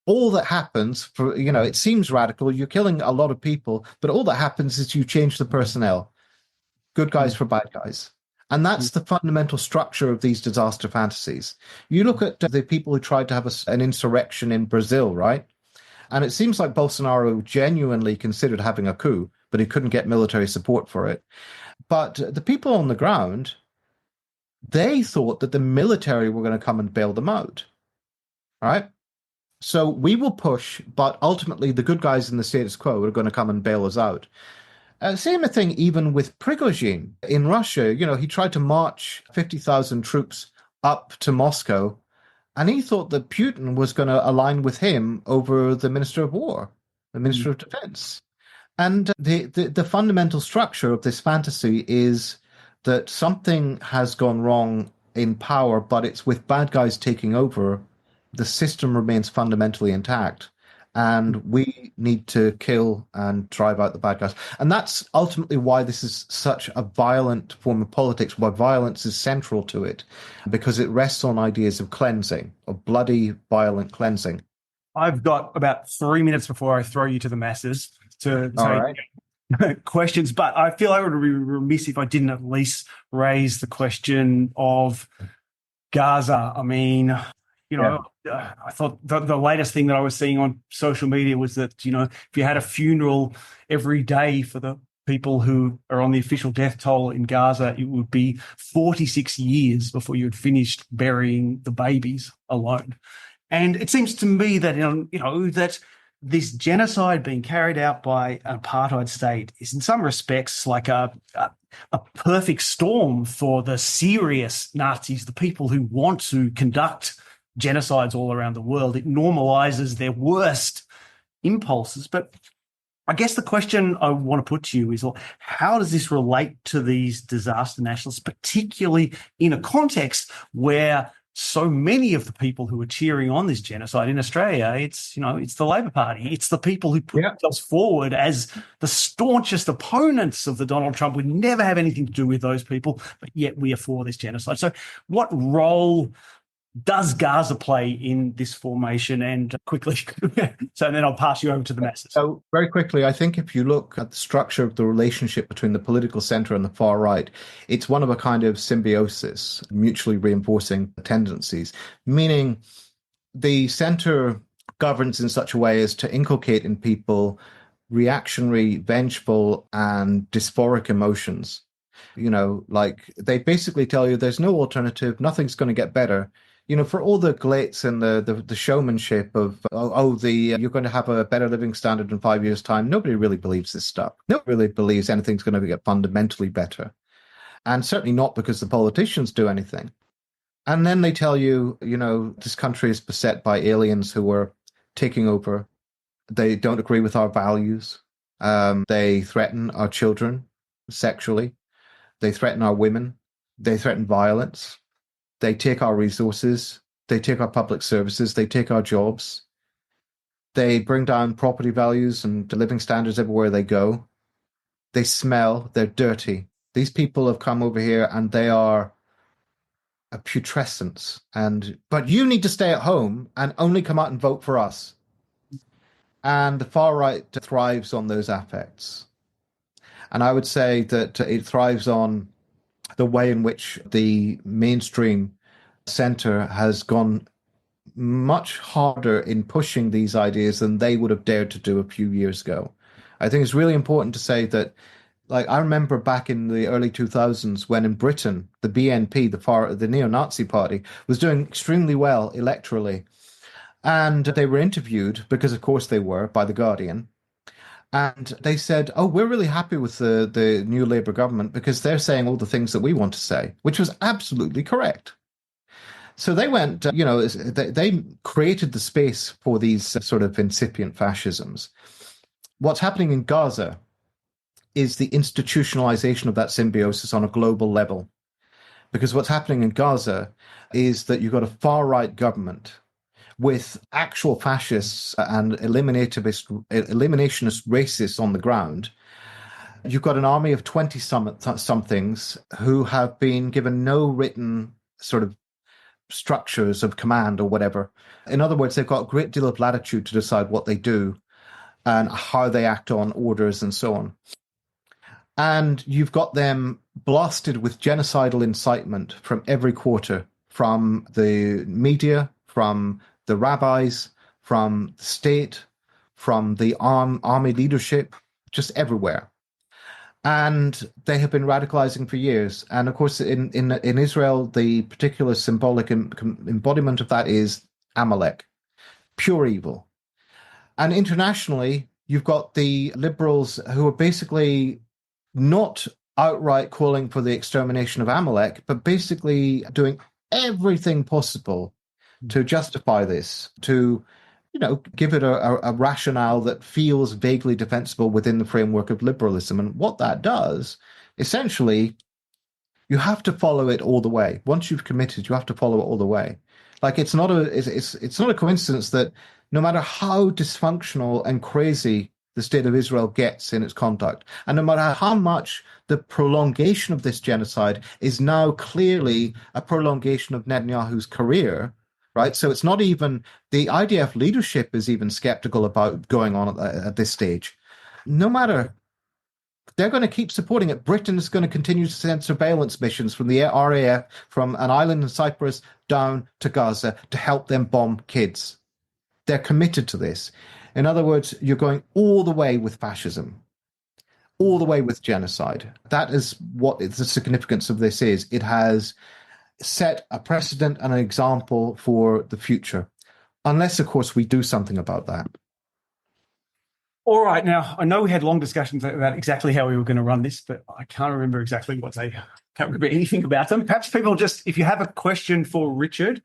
All that happens it seems radical, you're killing a lot of people, but all that happens is you change the personnel. Good guys for bad guys. And that's the fundamental structure of these disaster fantasies. You look at the people who tried to have an insurrection in Brazil, right? And it seems like Bolsonaro genuinely considered having a coup, but he couldn't get military support for it. But the people on the ground, they thought that the military were going to come and bail them out, right? So we will push, but ultimately the good guys in the status quo are going to come and bail us out. Same thing even with Prigozhin in Russia. He tried to march 50,000 troops up to Moscow, and he thought that Putin was going to align with him over the Minister of War, the Minister of Defense. And the fundamental structure of this fantasy is that something has gone wrong in power, but it's with bad guys taking over. The system remains fundamentally intact, and we need to kill and drive out the bad guys. And that's ultimately why this is such a violent form of politics, why violence is central to it, because it rests on ideas of cleansing, of bloody, violent cleansing. I've got about 3 minutes before I throw you to the masses to say questions, but I feel I would be remiss if I didn't at least raise the question of Gaza. I mean, I thought the latest thing that I was seeing on social media was that, if you had a funeral every day for the people who are on the official death toll in Gaza, it would be 46 years before you had finished burying the babies alone. And it seems to me that, that this genocide being carried out by an apartheid state is in some respects like a perfect storm for the serious Nazis, the people who want to conduct genocides all around the world. It normalizes their worst impulses. But I guess the question I want to put to you is, how does this relate to these disaster nationalists, particularly in a context where so many of the people who are cheering on this genocide in Australia, it's the Labor Party. It's the people who put themselves forward as the staunchest opponents of the Donald Trump. We never have anything to do with those people, but yet we are for this genocide. So what role does Gaza play in this formation? And quickly, so then I'll pass you over to the masses. So very quickly, I think if you look at the structure of the relationship between the political center and the far right, it's one of a kind of symbiosis, mutually reinforcing tendencies, meaning the center governs in such a way as to inculcate in people reactionary, vengeful, and dysphoric emotions. Like they basically tell you there's no alternative, nothing's going to get better. For all the glitz and the showmanship of, you're going to have a better living standard in 5 years' time, nobody really believes this stuff. Nobody really believes anything's going to get fundamentally better. And certainly not because the politicians do anything. And then they tell you, this country is beset by aliens who are taking over. They don't agree with our values. They threaten our children sexually. They threaten our women. They threaten violence. They take our resources, they take our public services, they take our jobs. They bring down property values and living standards everywhere they go. They smell, they're dirty. These people have come over here and they are a putrescence. But you need to stay at home and only come out and vote for us. And the far right thrives on those affects. And I would say that it thrives on the way in which the mainstream center has gone much harder in pushing these ideas than they would have dared to do a few years ago. I think it's really important to say that, like, I remember back in the early 2000s when in Britain, the BNP, the neo-Nazi party, was doing extremely well electorally. And they were interviewed, because of course they were, by The Guardian. And they said, oh, we're really happy with the new Labour government because they're saying all the things that we want to say, which was absolutely correct. So they went, they created the space for these sort of incipient fascisms. What's happening in Gaza is the institutionalization of that symbiosis on a global level. Because what's happening in Gaza is that you've got a far-right government with actual fascists and eliminationist racists on the ground. You've got an army of 20-somethings who have been given no written sort of structures of command or whatever. In other words, they've got a great deal of latitude to decide what they do and how they act on orders and so on. And you've got them blasted with genocidal incitement from every quarter, from the media, from the rabbis, from the state, from the army leadership, just everywhere. And they have been radicalizing for years. And of course, in Israel, the particular symbolic embodiment of that is Amalek, pure evil. And internationally, you've got the liberals who are basically not outright calling for the extermination of Amalek, but basically doing everything possible to justify this, to, give it a rationale that feels vaguely defensible within the framework of liberalism. And what that does, essentially, you have to follow it all the way. Once you've committed, you have to follow it all the way. Like, it's not a coincidence that no matter how dysfunctional and crazy the state of Israel gets in its conduct, and no matter how much the prolongation of this genocide is now clearly a prolongation of Netanyahu's career, right? So it's not even, the IDF leadership is even skeptical about going on at this stage. No matter, they're going to keep supporting it. Britain is going to continue to send surveillance missions from the RAF, from an island in Cyprus down to Gaza to help them bomb kids. They're committed to this. In other words, you're going all the way with fascism, all the way with genocide. That is what the significance of this is. It has set a precedent and an example for the future, unless, of course, we do something about that. All right. Now, I know we had long discussions about exactly how we were going to run this, but I can't remember exactly can't remember anything about them. Perhaps people just, if you have a question for Richard,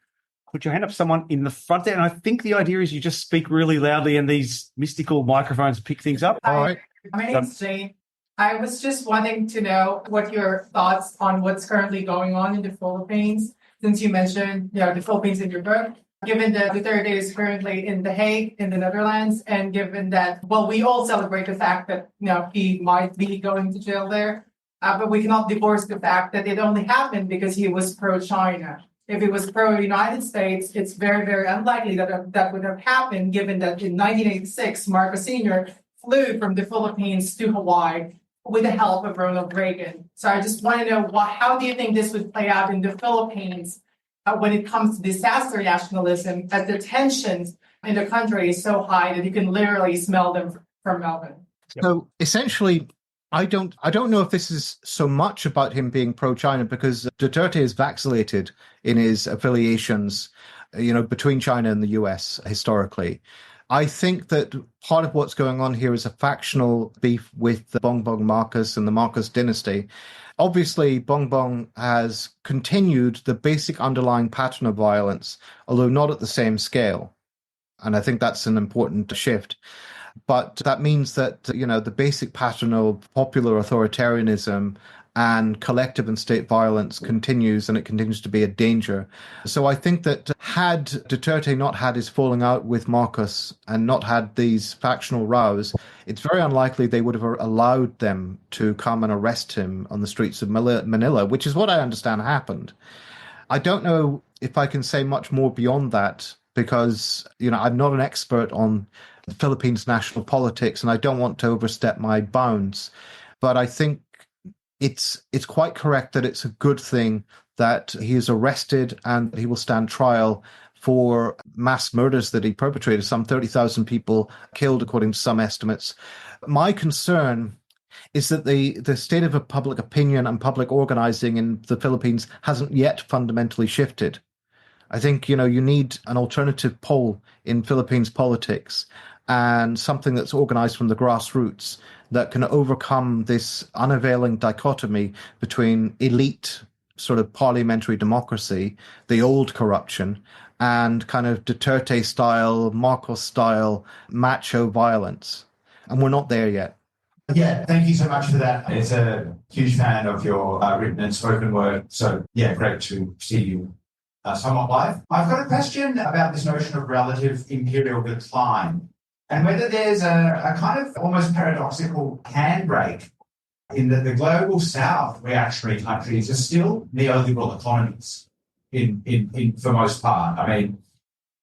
put your hand up, someone in the front there. And I think the idea is you just speak really loudly and these mystical microphones pick things up. Hi, all right. My name's Jane. I was just wanting to know what your thoughts on what's currently going on in the Philippines, since you mentioned the Philippines in your book, given that Duterte is currently in The Hague in the Netherlands, and given that, well, we all celebrate the fact that he might be going to jail there, but we cannot divorce the fact that it only happened because he was pro-China. If it was pro-United States, it's very, very unlikely that would have happened, given that in 1986, Marcos Sr. flew from the Philippines to Hawaii with the help of Ronald Reagan. So I just want to know, how do you think this would play out in the Philippines when it comes to disaster nationalism, as the tensions in the country is so high that you can literally smell them from Melbourne? So essentially, I don't know if this is so much about him being pro-China, because Duterte is vacillated in his affiliations, between China and the US historically. I think that part of what's going on here is a factional beef with the Bongbong Marcos and the Marcos dynasty. Obviously, Bongbong has continued the basic underlying pattern of violence, although not at the same scale. And I think that's an important shift. But that means that, the basic pattern of popular authoritarianism and collective and state violence continues, and it continues to be a danger. So I think that had Duterte not had his falling out with Marcos and not had these factional rows, it's very unlikely they would have allowed them to come and arrest him on the streets of Manila, which is what I understand happened. I don't know if I can say much more beyond that because, I'm not an expert on the Philippines national politics and I don't want to overstep my bounds. But I think it's quite correct that it's a good thing that he is arrested and he will stand trial for mass murders that he perpetrated, some 30,000 people killed, according to some estimates. My concern is that the state of public opinion and public organizing in the Philippines hasn't yet fundamentally shifted. I think, you need an alternative pole in Philippines politics and something that's organized from the grassroots that can overcome this unavailing dichotomy between elite sort of parliamentary democracy, the old corruption, and kind of Duterte style, Marcos style, macho violence. And we're not there yet. Yeah, thank you so much for that. It's a huge fan of your written and spoken word. So, yeah, great to see you somewhat live. I've got a question about this notion of relative imperial decline and whether there's a kind of almost paradoxical handbrake in that the global south reactionary countries are still neoliberal economies in for most part. I mean,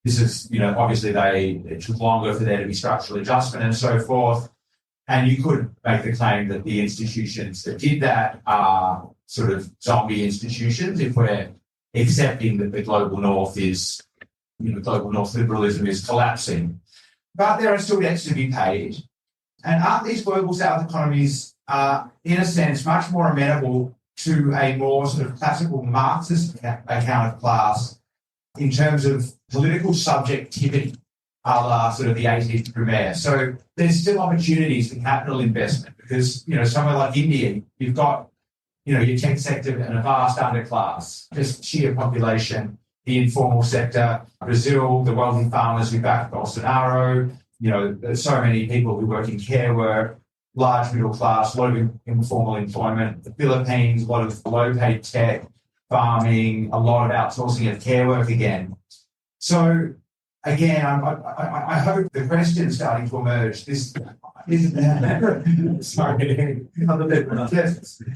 this is, obviously it took longer for there to be structural adjustment and so forth. And you could make the claim that the institutions that did that are sort of zombie institutions if we're accepting that the global north is, global north liberalism is collapsing. But there are still debts to be paid. And aren't these global south economies, in a sense, much more amenable to a more sort of classical Marxist account of class in terms of political subjectivity? A la sort of the 18th Premier. So there's still opportunities for capital investment because, somewhere like India, you've got, your tech sector and a vast underclass, just sheer population, the informal sector, Brazil, the wealthy farmers who back Bolsonaro, there's so many people who work in care work, large middle class, a lot of informal employment. The Philippines, a lot of low-paid tech, farming, a lot of outsourcing of care work again. So, again, I hope the question is starting to emerge.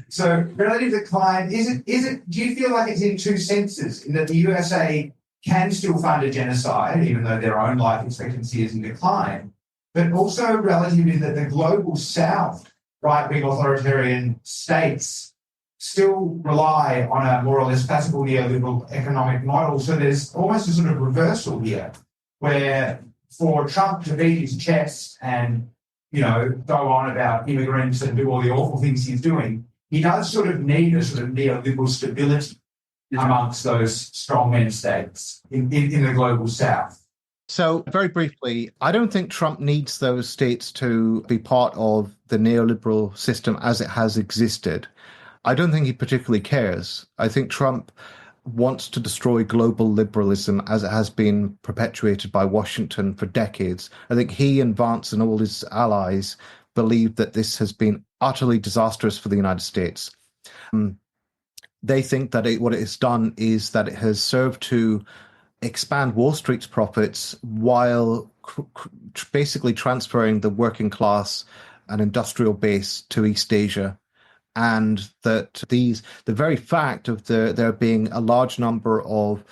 So relative decline, is it, do you feel like it's in two senses, in that the USA can still fund a genocide, even though their own life expectancy is in decline, but also relative in that the global south, right-wing authoritarian states still rely on a more or less classical neoliberal economic model. So there's almost a sort of reversal here, where for Trump to beat his chest and, go on about immigrants and do all the awful things he's doing, he does sort of need a sort of neoliberal stability amongst those strongman states in the global south. So very briefly, I don't think Trump needs those states to be part of the neoliberal system as it has existed. I don't think he particularly cares. I think Trump wants to destroy global liberalism as it has been perpetuated by Washington for decades. I think he and Vance and all his allies believe that this has been utterly disastrous for the United States. They think that what it has done is that it has served to expand Wall Street's profits while basically transferring the working class and industrial base to East Asia. And that the very fact of there being a large number of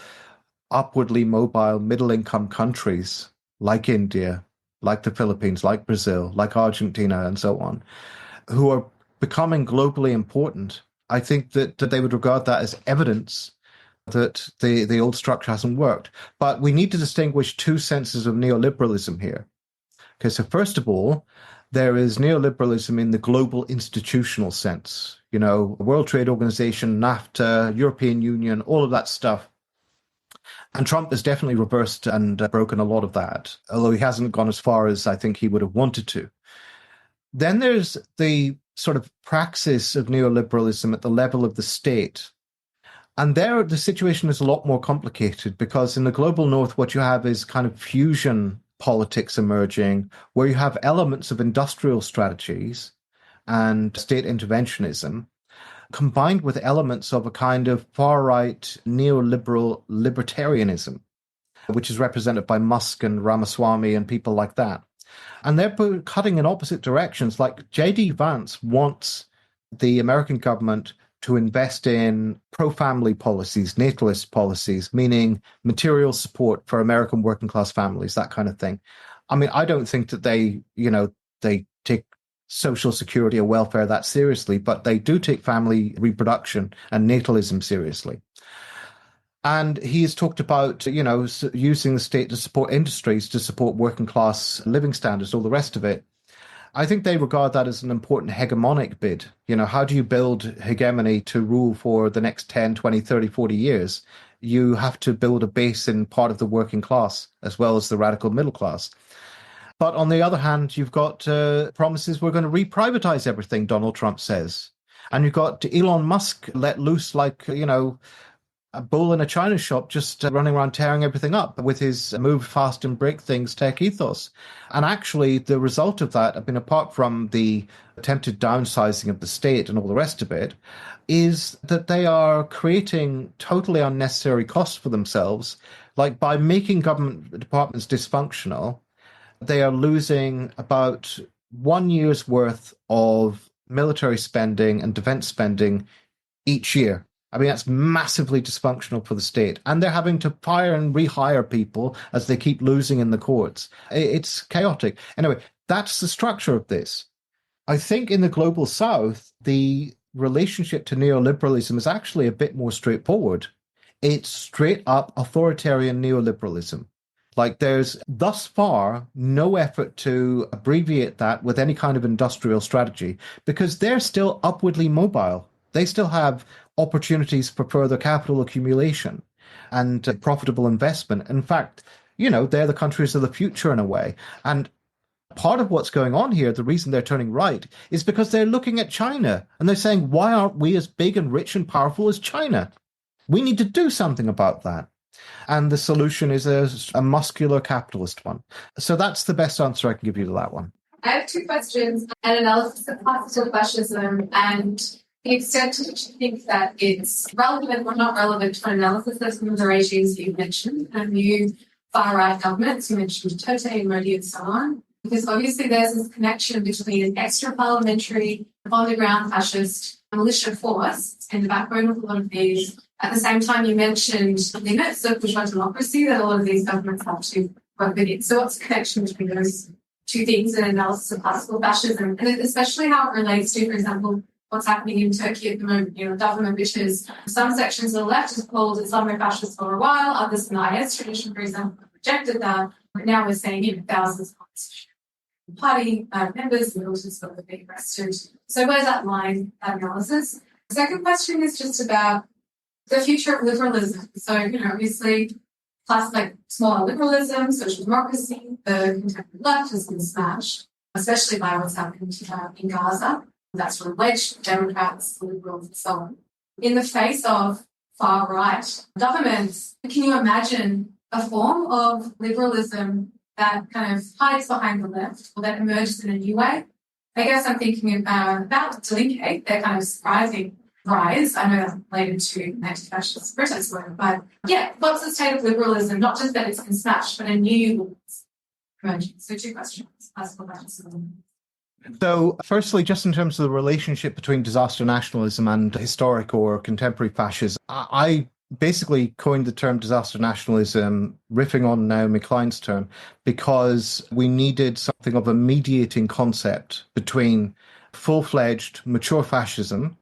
upwardly mobile middle-income countries like India, like the Philippines, like Brazil, like Argentina, and so on, who are becoming globally important, I think that they would regard that as evidence that the old structure hasn't worked. But we need to distinguish two senses of neoliberalism here. Okay, so first of all, there is neoliberalism in the global institutional sense, World Trade Organization, NAFTA, European Union, all of that stuff. And Trump has definitely reversed and broken a lot of that, although he hasn't gone as far as I think he would have wanted to. Then there's the sort of praxis of neoliberalism at the level of the state. And there, the situation is a lot more complicated because in the global north, what you have is kind of fusion politics emerging, where you have elements of industrial strategies and state interventionism, combined with elements of a kind of far-right neoliberal libertarianism, which is represented by Musk and Ramaswamy and people like that. And they're cutting in opposite directions. Like J.D. Vance wants the American government to invest in pro-family policies, natalist policies, meaning material support for American working class families, that kind of thing. I mean, I don't think that they take social security or welfare that seriously, but they do take family reproduction and natalism seriously. And he has talked about, using the state to support industries, to support working class living standards, all the rest of it. I think they regard that as an important hegemonic bid. How do you build hegemony to rule for the next 10, 20, 30, 40 years? You have to build a base in part of the working class as well as the radical middle class. But on the other hand, you've got promises we're going to re-privatize everything, Donald Trump says. And you've got Elon Musk let loose like, a bull in a china shop, just running around tearing everything up with his move fast and break things tech ethos. And actually, the result of that, apart from the attempted downsizing of the state and all the rest of it, is that they are creating totally unnecessary costs for themselves. Like by making government departments dysfunctional, they are losing about 1 year's worth of military spending and defense spending each year. That's massively dysfunctional for the state. And they're having to fire and rehire people as they keep losing in the courts. It's chaotic. Anyway, that's the structure of this. I think in the global south, the relationship to neoliberalism is actually a bit more straightforward. It's straight up authoritarian neoliberalism. Like there's thus far no effort to abbreviate that with any kind of industrial strategy because they're still upwardly mobile. They still have opportunities for further capital accumulation and profitable investment. In fact, they're the countries of the future in a way. And part of what's going on here, the reason they're turning right, is because they're looking at China and they're saying, why aren't we as big and rich and powerful as China? We need to do something about that. And the solution is a muscular capitalist one. So that's the best answer I can give you to that one. I have two questions. An analysis of classical fascism and the extent to which you think that it's relevant or not relevant to an analysis of some of the regimes that you mentioned, and new far-right governments, you mentioned Duterte and Modi and so on, because obviously there's this connection between an extra-parliamentary, on-the-ground fascist militia force in the backbone of a lot of these. At the same time, you mentioned limits of bourgeois democracy that a lot of these governments have to work within. So what's the connection between those two things in analysis of classical fascism, and especially how it relates to, for example, what's happening in Turkey at the moment, a government which is, some sections of the left has called Islamist for a while, others in the IS tradition, for example, rejected that. But now we're seeing, thousands of party members and militants that are being arrested. So where's that line, that analysis? The second question is just about the future of liberalism. So, obviously, class like smaller liberalism, social democracy, the contemporary left has been smashed, especially by what's happened in Gaza. That's from wedged Democrats, liberals, and so on. In the face of far-right governments, can you imagine a form of liberalism that kind of hides behind the left or that emerges in a new way? I guess I'm thinking about Delinque, their kind of surprising rise. I know that's related to anti-fascist protest work, but what's the state of liberalism? Not just that it's been smashed, but a new emerging. So two questions. So, firstly, just in terms of the relationship between disaster nationalism and historic or contemporary fascism, I basically coined the term disaster nationalism, riffing on Naomi Klein's term, because we needed something of a mediating concept between full-fledged, mature fascism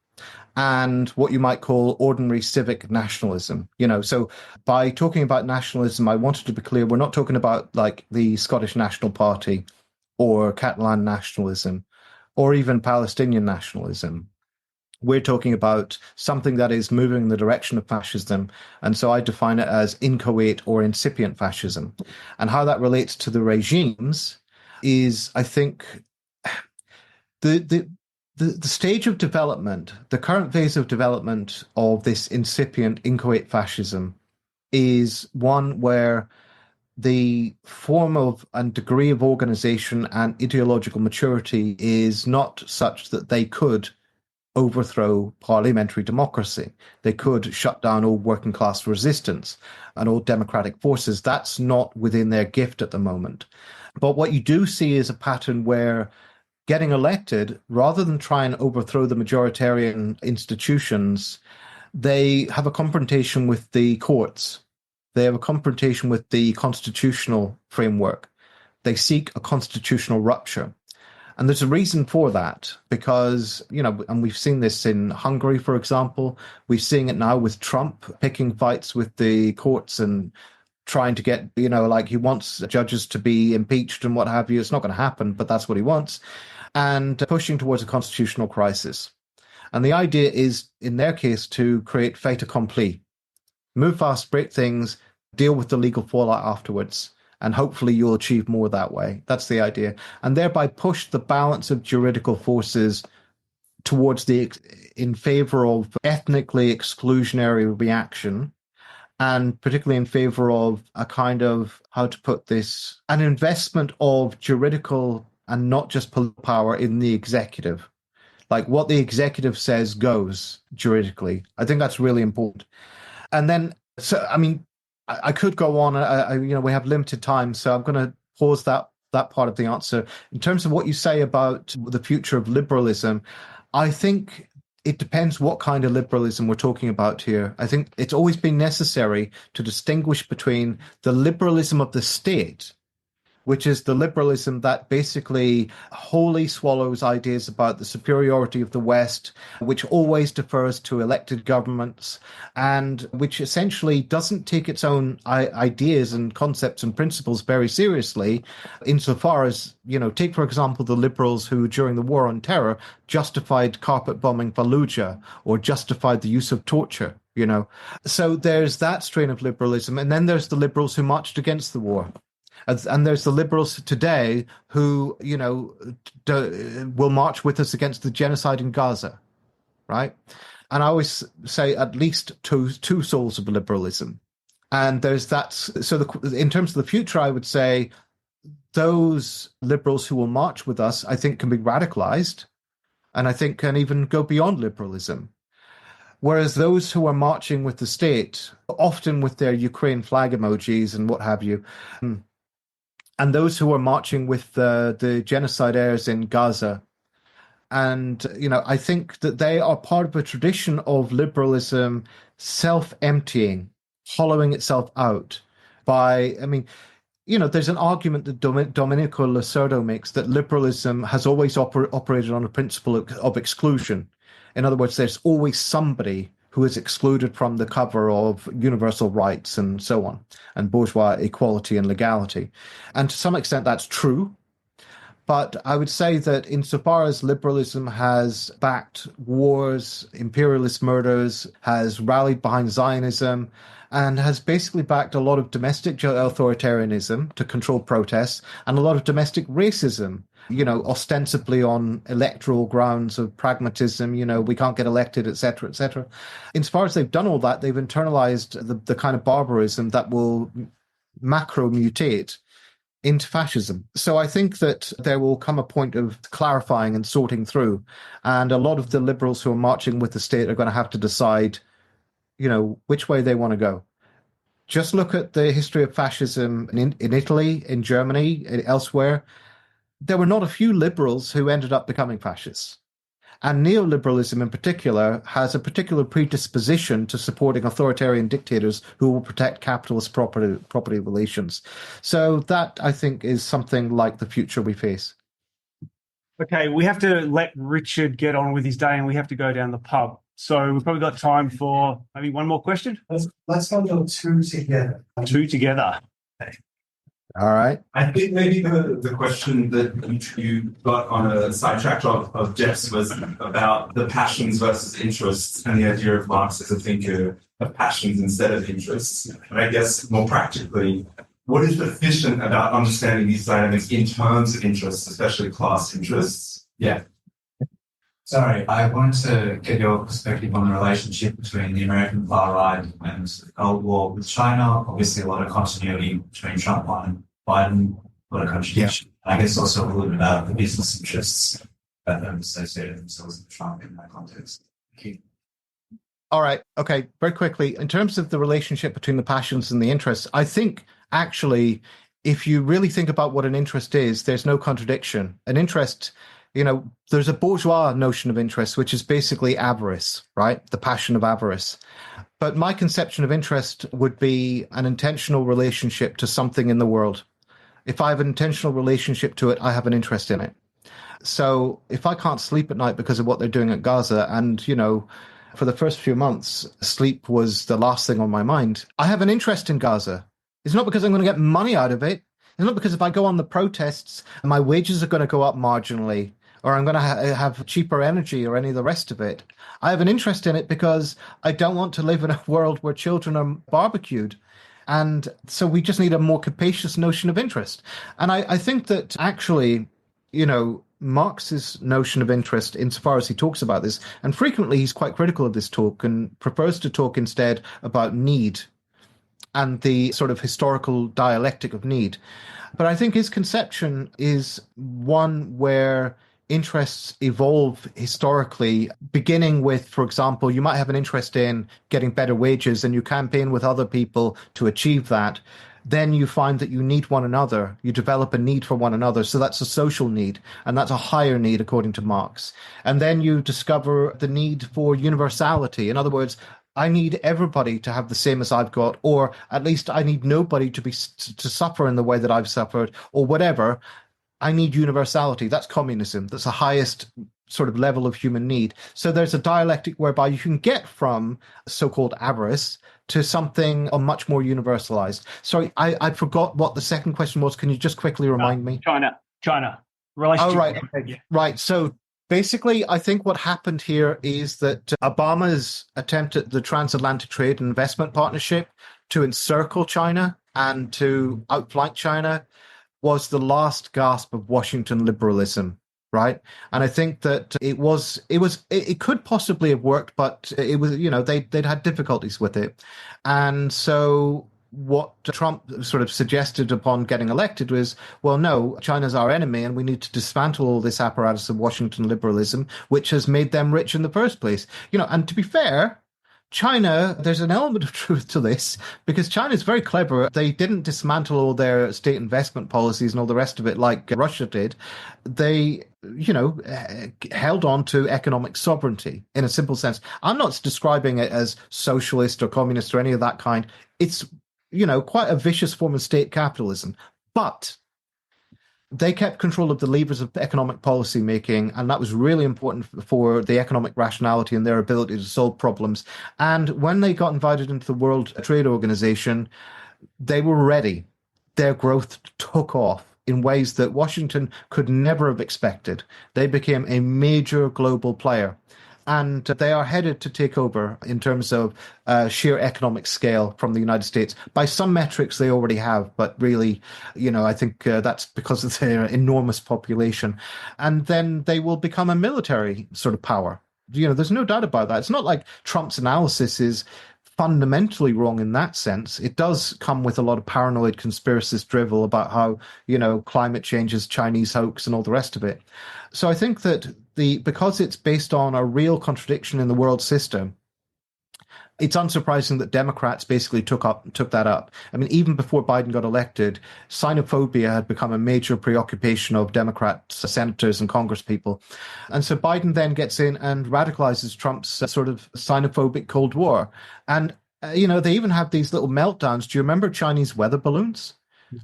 and what you might call ordinary civic nationalism. So by talking about nationalism, I wanted to be clear, we're not talking about like the Scottish National Party or Catalan nationalism, or even Palestinian nationalism. We're talking about something that is moving in the direction of fascism, and so I define it as inchoate or incipient fascism. And how that relates to the regimes is, I think, the stage of development, the current phase of development of this incipient, inchoate fascism is one where the form of and degree of organization and ideological maturity is not such that they could overthrow parliamentary democracy. They could shut down all working class resistance and all democratic forces. That's not within their gift at the moment. But what you do see is a pattern where getting elected, rather than try and overthrow the majoritarian institutions, they have a confrontation with the courts. They have a confrontation with the constitutional framework. They seek a constitutional rupture. And there's a reason for that, because, and we've seen this in Hungary, for example. We're seeing it now with Trump picking fights with the courts and trying to get, like he wants judges to be impeached and what have you. It's not going to happen, but that's what he wants. And pushing towards a constitutional crisis. And the idea is, in their case, to create fait accompli. Move fast, break things, deal with the legal fallout afterwards. And hopefully you'll achieve more that way. That's the idea. And thereby push the balance of juridical forces towards in favor of ethnically exclusionary reaction, and particularly in favor of a kind of, how to put this, an investment of juridical and not just political power in the executive. Like what the executive says goes juridically. I think that's really important. And then, I could go on. We have limited time, so I'm going to pause that part of the answer. In terms of what you say about the future of liberalism, I think it depends what kind of liberalism we're talking about here. I think it's always been necessary to distinguish between the liberalism of the state, which is the liberalism that basically wholly swallows ideas about the superiority of the West, which always defers to elected governments, and which essentially doesn't take its own ideas and concepts and principles very seriously, insofar as, take, for example, the liberals who, during the War on Terror, justified carpet bombing Fallujah or justified the use of torture. So there's that strain of liberalism, and then there's the liberals who marched against the war. And there's the liberals today who, will march with us against the genocide in Gaza, right? And I always say at least two souls of liberalism. And there's that. So in terms of the future, I would say those liberals who will march with us, I think, can be radicalized, and I think can even go beyond liberalism. Whereas those who are marching with the state, often with their Ukraine flag emojis and what have you, and those who are marching with the genocidaires in Gaza. And, I think that they are part of a tradition of liberalism self-emptying, hollowing itself out by, there's an argument that Domenico Lacerdo makes that liberalism has always operated on a principle of exclusion. In other words, there's always somebody who is excluded from the cover of universal rights and so on, and bourgeois equality and legality. And to some extent, that's true. But I would say that insofar as liberalism has backed wars, imperialist murders, has rallied behind Zionism, and has basically backed a lot of domestic authoritarianism to control protests, and a lot of domestic racism, ostensibly on electoral grounds of pragmatism, we can't get elected, etc., etc. Insofar as they've done all that, they've internalized the kind of barbarism that will macro-mutate into fascism. So I think that there will come a point of clarifying and sorting through. And a lot of the liberals who are marching with the state are going to have to decide, which way they want to go. Just look at the history of fascism in Italy, in Germany, elsewhere. There were not a few liberals who ended up becoming fascists. And neoliberalism in particular has a particular predisposition to supporting authoritarian dictators who will protect capitalist property relations. So that, I think, is something like the future we face. Okay, we have to let Richard get on with his day and we have to go down the pub. So we've probably got time for maybe one more question. Let's go two together. Two together. Okay. All right. I think maybe the question that you got on a sidetrack of Jeff's was about the passions versus interests and the idea of Marx as a thinker of passions instead of interests. And I guess more practically, what is efficient about understanding these dynamics in terms of interests, especially class interests? Yeah. Sorry, I wanted to get your perspective on the relationship between the American far right and the Cold War with China. Obviously, a lot of continuity between Trump and Biden, a lot of contradiction. Yeah. I guess also a little bit about the business interests that have associated themselves with Trump in that context. Thank you. All right. Okay. Very quickly, in terms of the relationship between the passions and the interests, I think actually, if you really think about what an interest is, there's no contradiction. An interest There's a bourgeois notion of interest, which is basically avarice, right? The passion of avarice. But my conception of interest would be an intentional relationship to something in the world. If I have an intentional relationship to it, I have an interest in it. So if I can't sleep at night because of what they're doing at Gaza, and, for the first few months, sleep was the last thing on my mind, I have an interest in Gaza. It's not because I'm going to get money out of it. It's not because if I go on the protests, my wages are going to go up marginally, or I'm going to have cheaper energy or any of the rest of it. I have an interest in it because I don't want to live in a world where children are barbecued. And so we just need a more capacious notion of interest. And I think that actually, Marx's notion of interest, insofar as he talks about this, and frequently he's quite critical of this talk and prefers to talk instead about need and the sort of historical dialectic of need. But I think his conception is one where interests evolve historically, beginning with, for example, you might have an interest in getting better wages and you campaign with other people to achieve that. Then you find that you need one another. You develop a need for one another. So that's a social need, and that's a higher need, according to Marx. And then you discover the need for universality. In other words, I need everybody to have the same as I've got, or at least I need nobody to suffer in the way that I've suffered, or whatever. I need universality. That's communism. That's the highest sort of level of human need. So there's a dialectic whereby you can get from so-called avarice to something much more universalized. Sorry, I forgot what the second question was. Can you just quickly remind me? China. Oh, right. Okay. Right. So basically, I think what happened here is that Obama's attempt at the Transatlantic Trade and Investment Partnership to encircle China and to outflank China was the last gasp of Washington liberalism, right? And I think that it could possibly have worked, but it was, they'd had difficulties with it. And so what Trump sort of suggested upon getting elected was, well, no, China's our enemy and we need to dismantle all this apparatus of Washington liberalism, which has made them rich in the first place. And to be fair, China, there's an element of truth to this, because China is very clever. They didn't dismantle all their state investment policies and all the rest of it like Russia did. They, held on to economic sovereignty in a simple sense. I'm not describing it as socialist or communist or any of that kind. It's, quite a vicious form of state capitalism. But they kept control of the levers of economic policy making, and that was really important for the economic rationality and their ability to solve problems. And when they got invited into the World Trade Organization, they were ready. Their growth took off in ways that Washington could never have expected. They became a major global player. And they are headed to take over in terms of sheer economic scale from the United States. By some metrics, they already have, but really, I think that's because of their enormous population. And then they will become a military sort of power. There's no doubt about that. It's not like Trump's analysis is fundamentally wrong in that sense. It does come with a lot of paranoid conspiracist drivel about how, climate change is Chinese hoax and all the rest of it. So I think that because it's based on a real contradiction in the world system, it's unsurprising that Democrats basically took that up. I mean, even before Biden got elected, xenophobia had become a major preoccupation of Democrats, senators and congresspeople. And so Biden then gets in and radicalizes Trump's sort of xenophobic Cold War. And, they even have these little meltdowns. Do you remember Chinese weather balloons?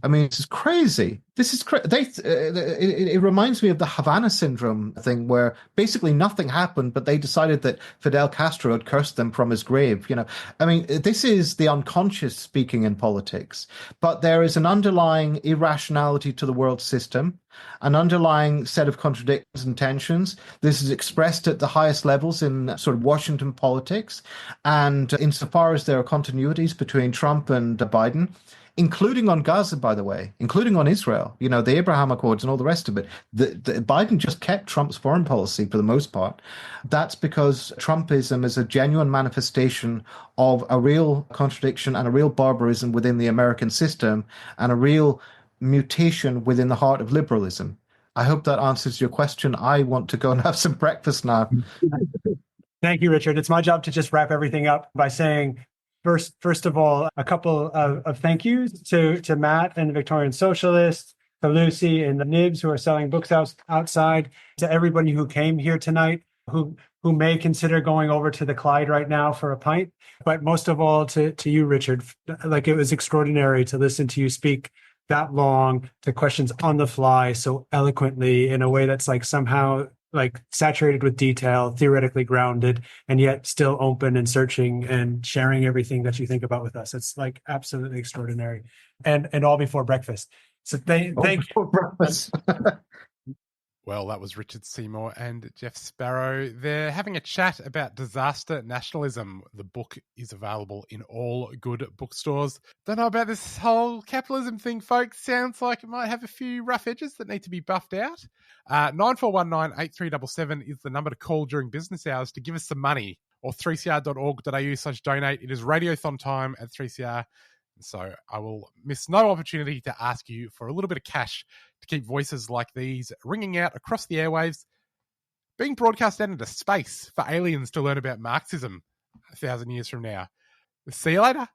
I mean, this is crazy. This is it reminds me of the Havana syndrome thing, where basically nothing happened, but they decided that Fidel Castro had cursed them from his grave. I mean, this is the unconscious speaking in politics, but there is an underlying irrationality to the world system, an underlying set of contradictions and tensions. This is expressed at the highest levels in sort of Washington politics, and insofar as there are continuities between Trump and Biden, including on Gaza, by the way, including on Israel, the Abraham Accords and all the rest of it. Biden just kept Trump's foreign policy for the most part. That's because Trumpism is a genuine manifestation of a real contradiction and a real barbarism within the American system and a real mutation within the heart of liberalism. I hope that answers your question. I want to go and have some breakfast now. Thank you, Richard. It's my job to just wrap everything up by saying, First of all, a couple of thank yous to Matt and the Victorian Socialists, to Lucy and the Nibs who are selling books outside, to everybody who came here tonight, who may consider going over to the Clyde right now for a pint. But most of all, to you, Richard, like it was extraordinary to listen to you speak that long, to questions on the fly so eloquently in a way that's like somehow like saturated with detail, theoretically grounded, and yet still open and searching and sharing everything that you think about with us. It's like absolutely extraordinary, and all before breakfast. So thank you. Breakfast. Well, that was Richard Seymour and Jeff Sparrow. They're having a chat about Disaster Nationalism. The book is available in all good bookstores. Don't know about this whole capitalism thing, folks. Sounds like it might have a few rough edges that need to be buffed out. 9419-8377 is the number to call during business hours to give us some money, or 3cr.org.au/donate. It is Radiothon time at 3CR. So I will miss no opportunity to ask you for a little bit of cash to keep voices like these ringing out across the airwaves, being broadcast out into space for aliens to learn about Marxism 1,000 years from now. See you later.